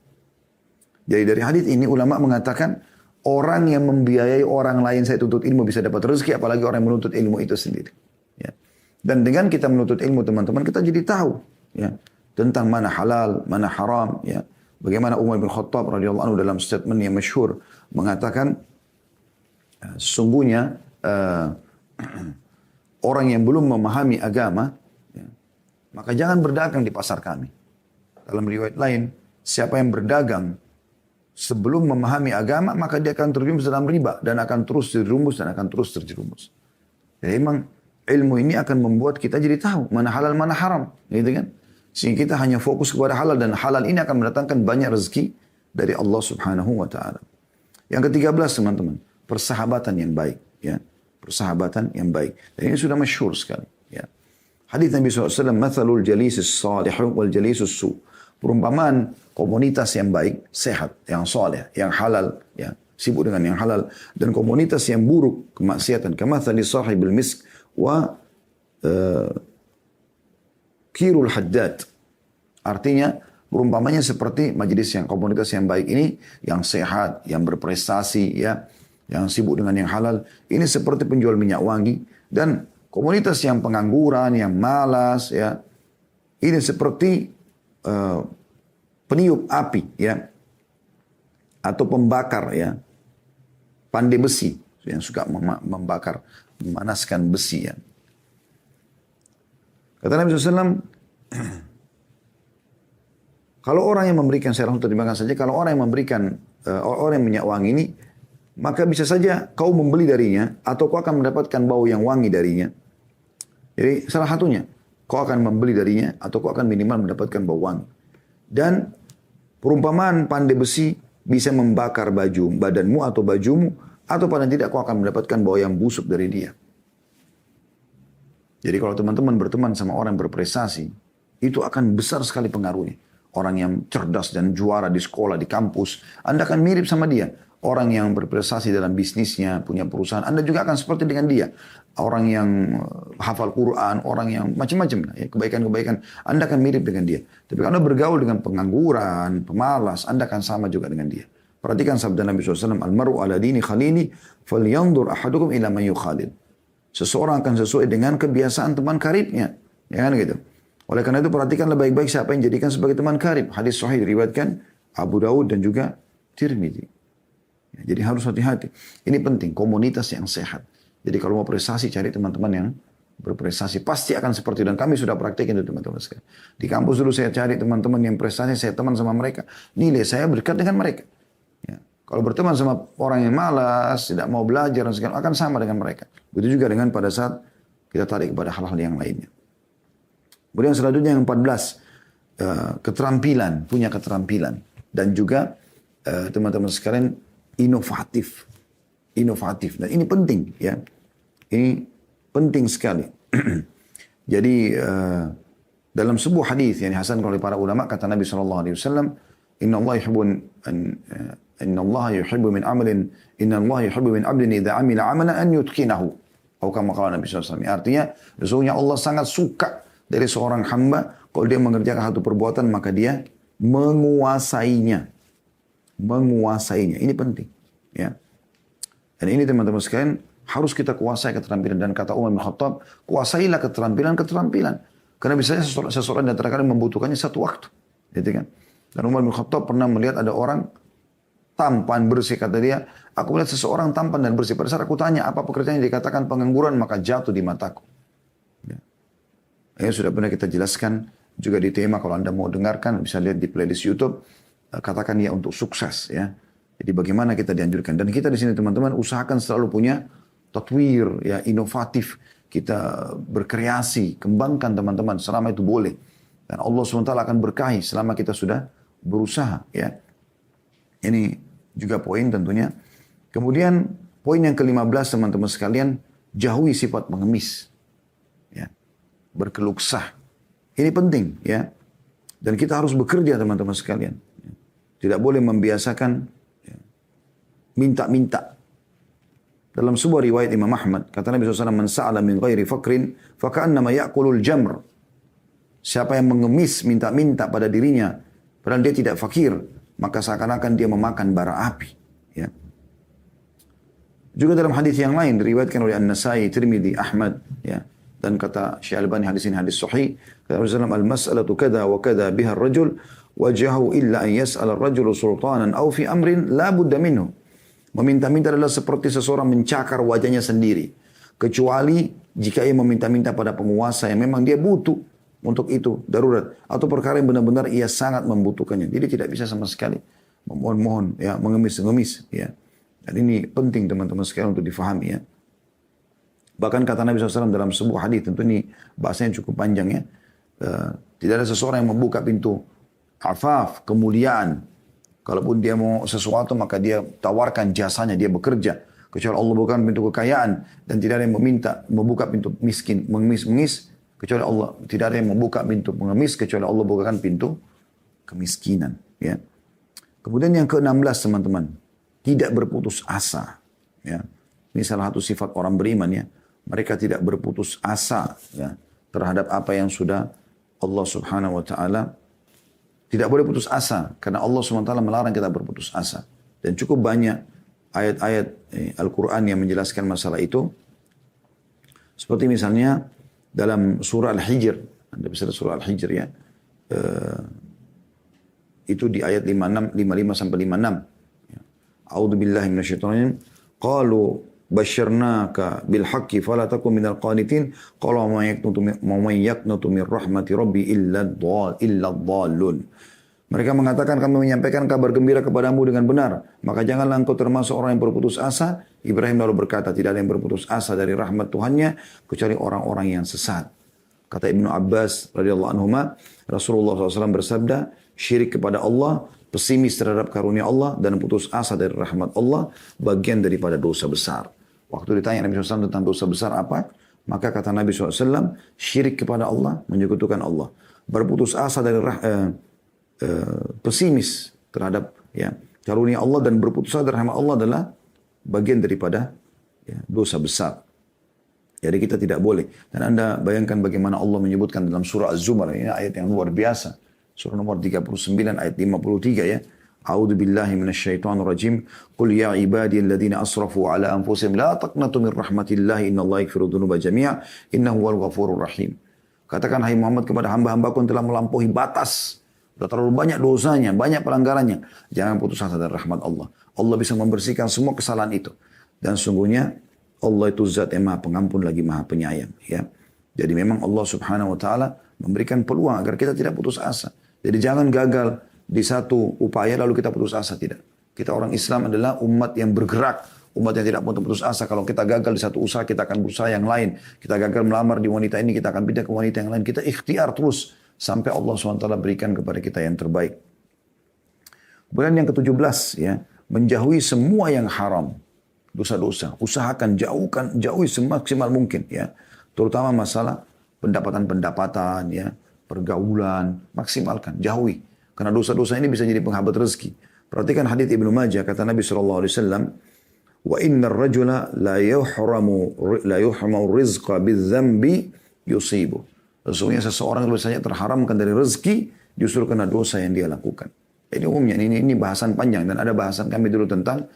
Jadi dari hadis ini ulama mengatakan, orang yang membiayai orang lain saya tuntut ilmu bisa dapat rezeki, apalagi orang yang menuntut ilmu itu sendiri. Ya. Dan dengan kita menuntut ilmu teman-teman, kita jadi tahu ya, tentang mana halal, mana haram. Ya. Bagaimana Umar bin Khattab radhiyallahu anhu dalam statement yang masyhur mengatakan, sesungguhnya orang yang belum memahami agama, ya, maka jangan berdagang di pasar kami. Dalam riwayat lain, siapa yang berdagang sebelum memahami agama, maka dia akan terjerumus dalam riba dan akan terus terjerumus dan akan terus terjerumus. Jadi memang ilmu ini akan membuat kita jadi tahu mana halal, mana haram, gitu kan? Sehingga kita hanya fokus kepada halal, dan halal ini akan mendatangkan banyak rezeki dari Allah Subhanahu wa taala. Yang ke-13 teman-teman, persahabatan yang baik, ya. Persahabatan yang baik. Dan ini sudah masyhur sekali, ya. Hadis Nabi SAW, "Mathalul jalisis salih wal jalisus su." Perumpamaan komunitas yang baik, sehat, yang saleh, yang halal, ya, sibuk dengan yang halal, dan komunitas yang buruk, kemaksiatan, kamathali sahibil misk wa kirul haddad. Artinya perumpamannya seperti majelis yang komunitas yang baik ini, yang sehat, yang berprestasi, ya, yang sibuk dengan yang halal. Ini seperti penjual minyak wangi. Dan komunitas yang pengangguran, yang malas, ya, ini seperti peniup api, ya, atau pembakar, ya, pandai besi yang suka membakar, memanaskan besi, ya. Kata Nabi SAW, kalau orang yang memberikan, saya langsung terjemahkan saja, kalau orang yang memberikan, orang yang minyak wangi ini, maka bisa saja kau membeli darinya, atau kau akan mendapatkan bau yang wangi darinya. Jadi salah satunya, kau akan membeli darinya, atau kau akan minimal mendapatkan bau wangi. Dan perumpamaan pandai besi bisa membakar baju badanmu atau bajumu, atau paling tidak kau akan mendapatkan bau yang busuk dari dia. Jadi kalau teman-teman berteman sama orang yang berprestasi, itu akan besar sekali pengaruhnya. Orang yang cerdas dan juara di sekolah, di kampus, Anda akan mirip sama dia. Orang yang berprestasi dalam bisnisnya, punya perusahaan, Anda juga akan seperti dengan dia. Orang yang hafal Quran, orang yang macam-macam, ya, kebaikan-kebaikan, Anda akan mirip dengan dia. Tapi kalau Anda bergaul dengan pengangguran, pemalas, Anda akan sama juga dengan dia. Perhatikan sabda Nabi SAW, "Al-mar'u ala dini khalili, falyanzur ahadukum ila man yukhalil." Seseorang akan sesuai dengan kebiasaan teman karibnya. Ya kan gitu. Oleh karena itu perhatikanlah baik-baik siapa yang jadikan sebagai teman karib. Hadis sahih diriwayatkan Abu Daud dan juga Tirmidzi. Ya, jadi harus hati-hati. Ini penting, komunitas yang sehat. Jadi kalau mau prestasi, cari teman-teman yang berprestasi. Pasti akan seperti itu. Dan kami sudah praktekin itu teman-teman sekalian. Di kampus dulu saya cari teman-teman yang prestasi, saya teman sama mereka. Nilai saya berdekat dengan mereka. Ya. Kalau berteman sama orang yang malas, tidak mau belajar, dan segala, akan sama dengan mereka. Begitu juga dengan pada saat kita tarik kepada hal-hal yang lainnya. Kemudian selanjutnya yang 14. keterampilan, punya keterampilan. Dan juga teman-teman sekalian inovatif. Inovatif. Dan ini penting ya. Ini penting sekali. Jadi dalam sebuah hadis yang dihasankan oleh para ulama kata Nabi SAW, Inna Allah yuhibbu min amalin, Inna Allah yuhibbu min abdin idza amila amalan an yutqinahu. Atau kama qala Nabi SAW. Artinya, sesungguhnya Allah sangat suka dari seorang hamba kalau dia mengerjakan satu perbuatan maka dia menguasainya. Menguasainya. Ini penting, ya. Dan ini teman-teman sekalian harus kita kuasai keterampilan. Dan kata Umar bin Khattab, kuasailah keterampilan-keterampilan. Karena biasanya seseorang di antara kalian membutuhkannya satu waktu. Gitu kan? Dan Umar bin Khattab pernah melihat ada orang tampan, bersih. Kata dia, aku melihat seseorang tampan dan bersih. Pada saat aku tanya, apa pekerjaan yang dikatakan pengangguran, maka jatuh di mataku. Ya. Ya, sudah pernah kita jelaskan juga di tema, kalau Anda mau dengarkan, bisa lihat di playlist YouTube. Katakan ya untuk sukses. Ya. Jadi bagaimana kita dianjurkan. Dan kita di sini teman-teman usahakan selalu punya tatwir, ya, inovatif. Kita berkreasi, kembangkan teman-teman selama itu boleh. Dan Allah SWT akan berkahi selama kita sudah berusaha. Ya. Ini juga poin tentunya. Kemudian poin yang ke-15 teman-teman sekalian, jauhi sifat mengemis. Ya. Berkeluksah. Ini penting. Ya. Dan kita harus bekerja teman-teman sekalian. Ya. Tidak boleh membiasakan ya, minta-minta. Dalam sebuah riwayat Imam Ahmad, kata Nabi SAW, Man sa'ala min ghairi fakrin, faka'annama ya'kulul jamr. Siapa yang mengemis, minta-minta pada dirinya, padahal dia tidak fakir, maka seakan-akan dia memakan bara api. Ya. Juga dalam hadis yang lain, diriwayatkan oleh An-Nasai, Tirmidzi, Ahmad. Ya. Dan kata Syekh Albani, hadis ini hadis sahih. Kata Nabi SAW, Al-mas'alatu kada wa kada biha ar-rajul, wajahu illa an yas'ala ar-rajulu sultanan, au fi amrin la budda minhu. Meminta-minta adalah seperti seseorang mencakar wajahnya sendiri. Kecuali jika ia meminta-minta pada penguasa yang memang dia butuh untuk itu, darurat. Atau perkara yang benar-benar ia sangat membutuhkannya. Jadi tidak bisa sama sekali memohon-mohon, ya, mengemis-ngemis. Ya. Dan ini penting teman-teman sekalian untuk difahami. Ya. Bahkan kata Nabi SAW dalam sebuah hadis, tentu ini bahasanya cukup panjang ya. Tidak ada seseorang yang membuka pintu afaf, kemuliaan. Kalaupun dia mau sesuatu maka dia tawarkan jasanya, dia bekerja. Kecuali Allah bukan pintu kekayaan. Dan tidak ada yang membuka pintu miskin, mengemis-mengemis. Kecuali Allah, tidak ada yang membuka pintu mengemis. Kecuali Allah bukakan pintu kemiskinan. Ya. Kemudian yang ke-16 teman-teman. Tidak berputus asa. Ya. Ini salah satu sifat orang beriman ya. Mereka tidak berputus asa ya, terhadap apa yang sudah Allah Subhanahu wa Ta'ala. Tidak boleh putus asa, karena Allah SWT melarang kita berputus asa. Dan cukup banyak ayat-ayat Al-Quran yang menjelaskan masalah itu. Seperti misalnya dalam surah Al-Hijr. Anda bisa lihat surah Al-Hijr ya. Itu di ayat 55 sampai 56. A'udzu billahi minasyaitonir rajim. Qalu basyarnaka bil haqqi fala takun minal qanitin. Qala man yaqnutu min rahmati rabbi illa dhallun. Mereka mengatakan kami menyampaikan kabar gembira kepadamu dengan benar. Maka janganlah engkau termasuk orang yang berputus asa. Ibrahim lalu berkata, tidak ada yang berputus asa dari rahmat Tuhannya kecuali orang-orang yang sesat. Kata Ibnu Abbas radhiyallahu anhuma, Rasulullah SAW bersabda, syirik kepada Allah, pesimis terhadap karunia Allah, dan putus asa dari rahmat Allah, bagian daripada dosa besar. Waktu ditanya Nabi SAW tentang dosa besar apa? Maka kata Nabi SAW, syirik kepada Allah, menyekutukan Allah. Berputus asa dari pesimis terhadap ya, karunia Allah dan berputus asa dari rahmat Allah adalah bagian daripada ya, dosa besar. Jadi kita tidak boleh. Dan Anda bayangkan bagaimana Allah menyebutkan dalam surah Az-Zumar. Ini ayat yang luar biasa. Surah nomor 39 ayat 53 ya. A'udzu billahi minasyaitonir rajim. Qul ya ibadiyalladzina asrafu ala anfusihim la taqnatu min rahmatillahi innallaha yaghfiru dzunuba jami'a innahu huwal ghafurur rahim. Katakan hai Muhammad kepada hamba-hambaku yang telah melampaui batas. Sudah terlalu banyak dosanya, banyak pelanggarannya. Jangan putus asa dari rahmat Allah. Allah bisa membersihkan semua kesalahan itu. Dan sungguhnya Allah itu zat yang maha pengampun lagi maha penyayang. Ya. Jadi memang Allah subhanahu wa ta'ala memberikan peluang agar kita tidak putus asa. Jadi jangan gagal di satu upaya lalu kita putus asa. Tidak. Kita orang Islam adalah umat yang bergerak. Umat yang tidak putus asa. Kalau kita gagal di satu usaha kita akan berusaha yang lain. Kita gagal melamar di wanita ini kita akan pindah ke wanita yang lain. Kita ikhtiar terus. sampai Allah SWT berikan kepada kita yang terbaik. Kemudian yang ke-17 ya, menjauhi semua yang haram, dosa-dosa. Usahakan jauhi semaksimal mungkin ya. Terutama masalah pendapatan ya, pergaulan, maksimalkan, jauhi. Karena dosa-dosa ini bisa jadi penghambat rezeki. Perhatikan hadits Ibnu Majah, kata Nabi SAW, wa innar rajula la yuhramu rizqa bidzambi yusibu. Sesungguhnya seseorang biasanya terharamkan dari rezeki justru karena dosa yang dia lakukan. Ini umumnya, ini bahasan panjang dan ada bahasan kami dulu tentang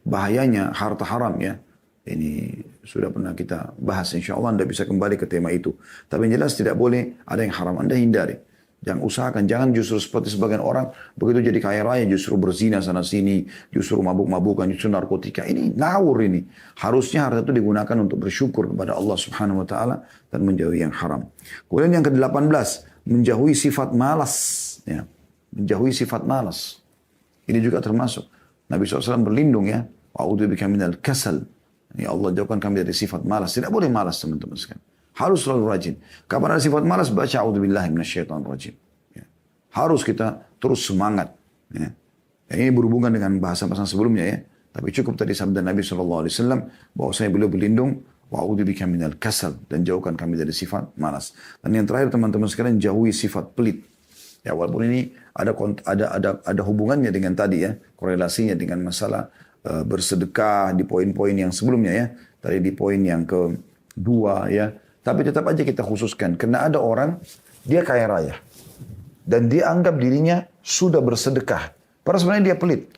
bahayanya harta haram ya. Ini sudah pernah kita bahas, insya Allah Anda bisa kembali ke tema itu. Tapi yang jelas tidak boleh ada yang haram, Anda hindari. Jangan usahakan, jangan justru seperti sebagian orang begitu jadi kaya raya justru berzina sana sini, justru mabuk-mabukan, justru narkotika. Ini ngawur ini. Harusnya harta itu digunakan untuk bersyukur kepada Allah Subhanahu wa taala dan menjauhi yang haram. Kemudian yang ke-18, menjauhi sifat malas ya. Menjauhi sifat malas. Ini juga termasuk Nabi SAW berlindung ya. Wa'udzubika minal kasal. Ya Allah, jauhkan kami dari sifat malas. Tidak boleh malas teman-teman sekalian. Harus selalu rajin. Kapan ada sifat malas, baca a'udzubillahi minasyaitonir rajim. Ya. Harus kita terus semangat. Ya. Dan ini berhubungan dengan bahasa-bahasa sebelumnya ya. Tapi cukup tadi sabda Nabi SAW bahwasanya beliau berlindung wa'udzubika minal kasal, dan jauhkan kami dari sifat malas. Dan yang terakhir teman-teman sekalian, jauhi sifat pelit. Ya, walaupun ini ada hubungannya dengan tadi ya, korelasinya dengan masalah bersedekah di poin-poin yang sebelumnya ya. Tadi di poin yang kedua ya. Tapi tetap aja kita khususkan. Karena ada orang, dia kaya raya. Dan dia anggap dirinya sudah bersedekah. Padahal sebenarnya dia pelit.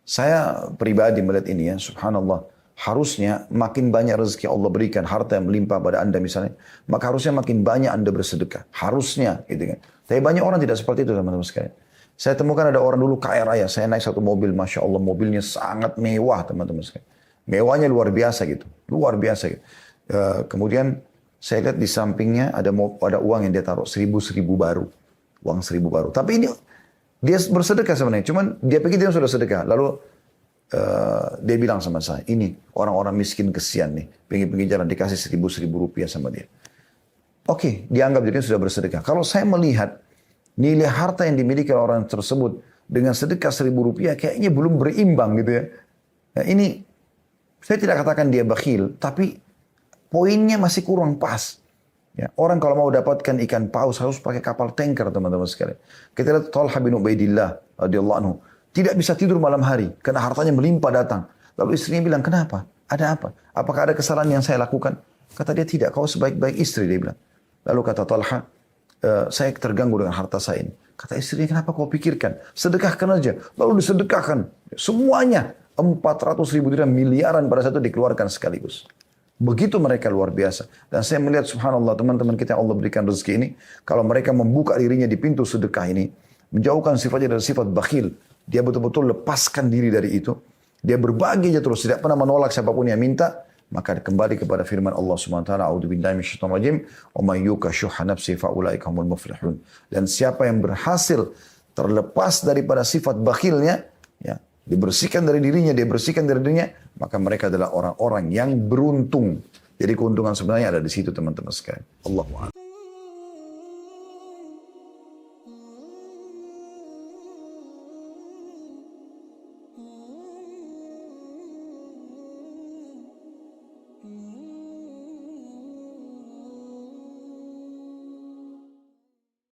Saya pribadi melihat ini ya, subhanallah. Harusnya makin banyak rezeki Allah berikan, harta yang melimpah pada Anda misalnya. Maka harusnya makin banyak Anda bersedekah. Harusnya gitu kan. Tapi banyak orang tidak seperti itu teman-teman sekalian. Saya temukan ada orang dulu kaya raya. Saya naik satu mobil, Masya Allah mobilnya sangat mewah teman-teman sekalian. Mewahnya luar biasa gitu. Luar biasa gitu. Kemudian saya lihat di sampingnya ada uang yang dia taruh, seribu baru. Uang 1.000 baru. Tapi ini dia bersedekah sebenarnya. Cuman dia pikir dia sudah sedekah. Lalu dia bilang sama saya, ini orang-orang miskin kesian nih. Pinggir-pinggir jalan dikasih 1.000 rupiah sama dia. Oke, dianggap dirinya sudah bersedekah. Kalau saya melihat nilai harta yang dimiliki orang tersebut dengan sedekah 1.000 rupiah kayaknya belum berimbang gitu ya. Nah, ini saya tidak katakan dia bakhil, tapi poinnya masih kurang pas. Ya, orang kalau mau dapatkan ikan paus harus pakai kapal tanker teman-teman sekalian. Kita lihat Talha bin Ubaidillah radhiyallahu anhu tidak bisa tidur malam hari karena hartanya melimpah datang. Lalu istrinya bilang, kenapa? Ada apa? Apakah ada kesalahan yang saya lakukan? Kata dia, tidak. Kau sebaik-baik istri, dia bilang. Lalu kata Talha, saya terganggu dengan harta saya ini. Kata istrinya, kenapa kau pikirkan? Sedekahkan aja. Lalu disedekahkan. Semuanya 400.000 dirham, miliaran pada satu dikeluarkan sekaligus. Begitu mereka luar biasa. Dan saya melihat subhanallah teman-teman kita yang Allah berikan rezeki ini. Kalau mereka membuka dirinya di pintu sedekah ini. Menjauhkan sifatnya dari sifat bakhil. Dia betul-betul lepaskan diri dari itu. Dia berbagi aja terus. Tidak pernah menolak siapapun yang minta. Maka kembali kepada firman Allah SWT. A'udzubillahi minasyaitonir rajim. Wa may yuqa syuhha nafsihi fa ulaika humul muflihun. Dan siapa yang berhasil terlepas daripada sifat bakhilnya. Ya, dibersihkan dari dirinya. Dia bersihkan dari dirinya. Maka mereka adalah orang-orang yang beruntung. Jadi keuntungan sebenarnya ada di situ teman-teman sekalian. Allahu a'lam.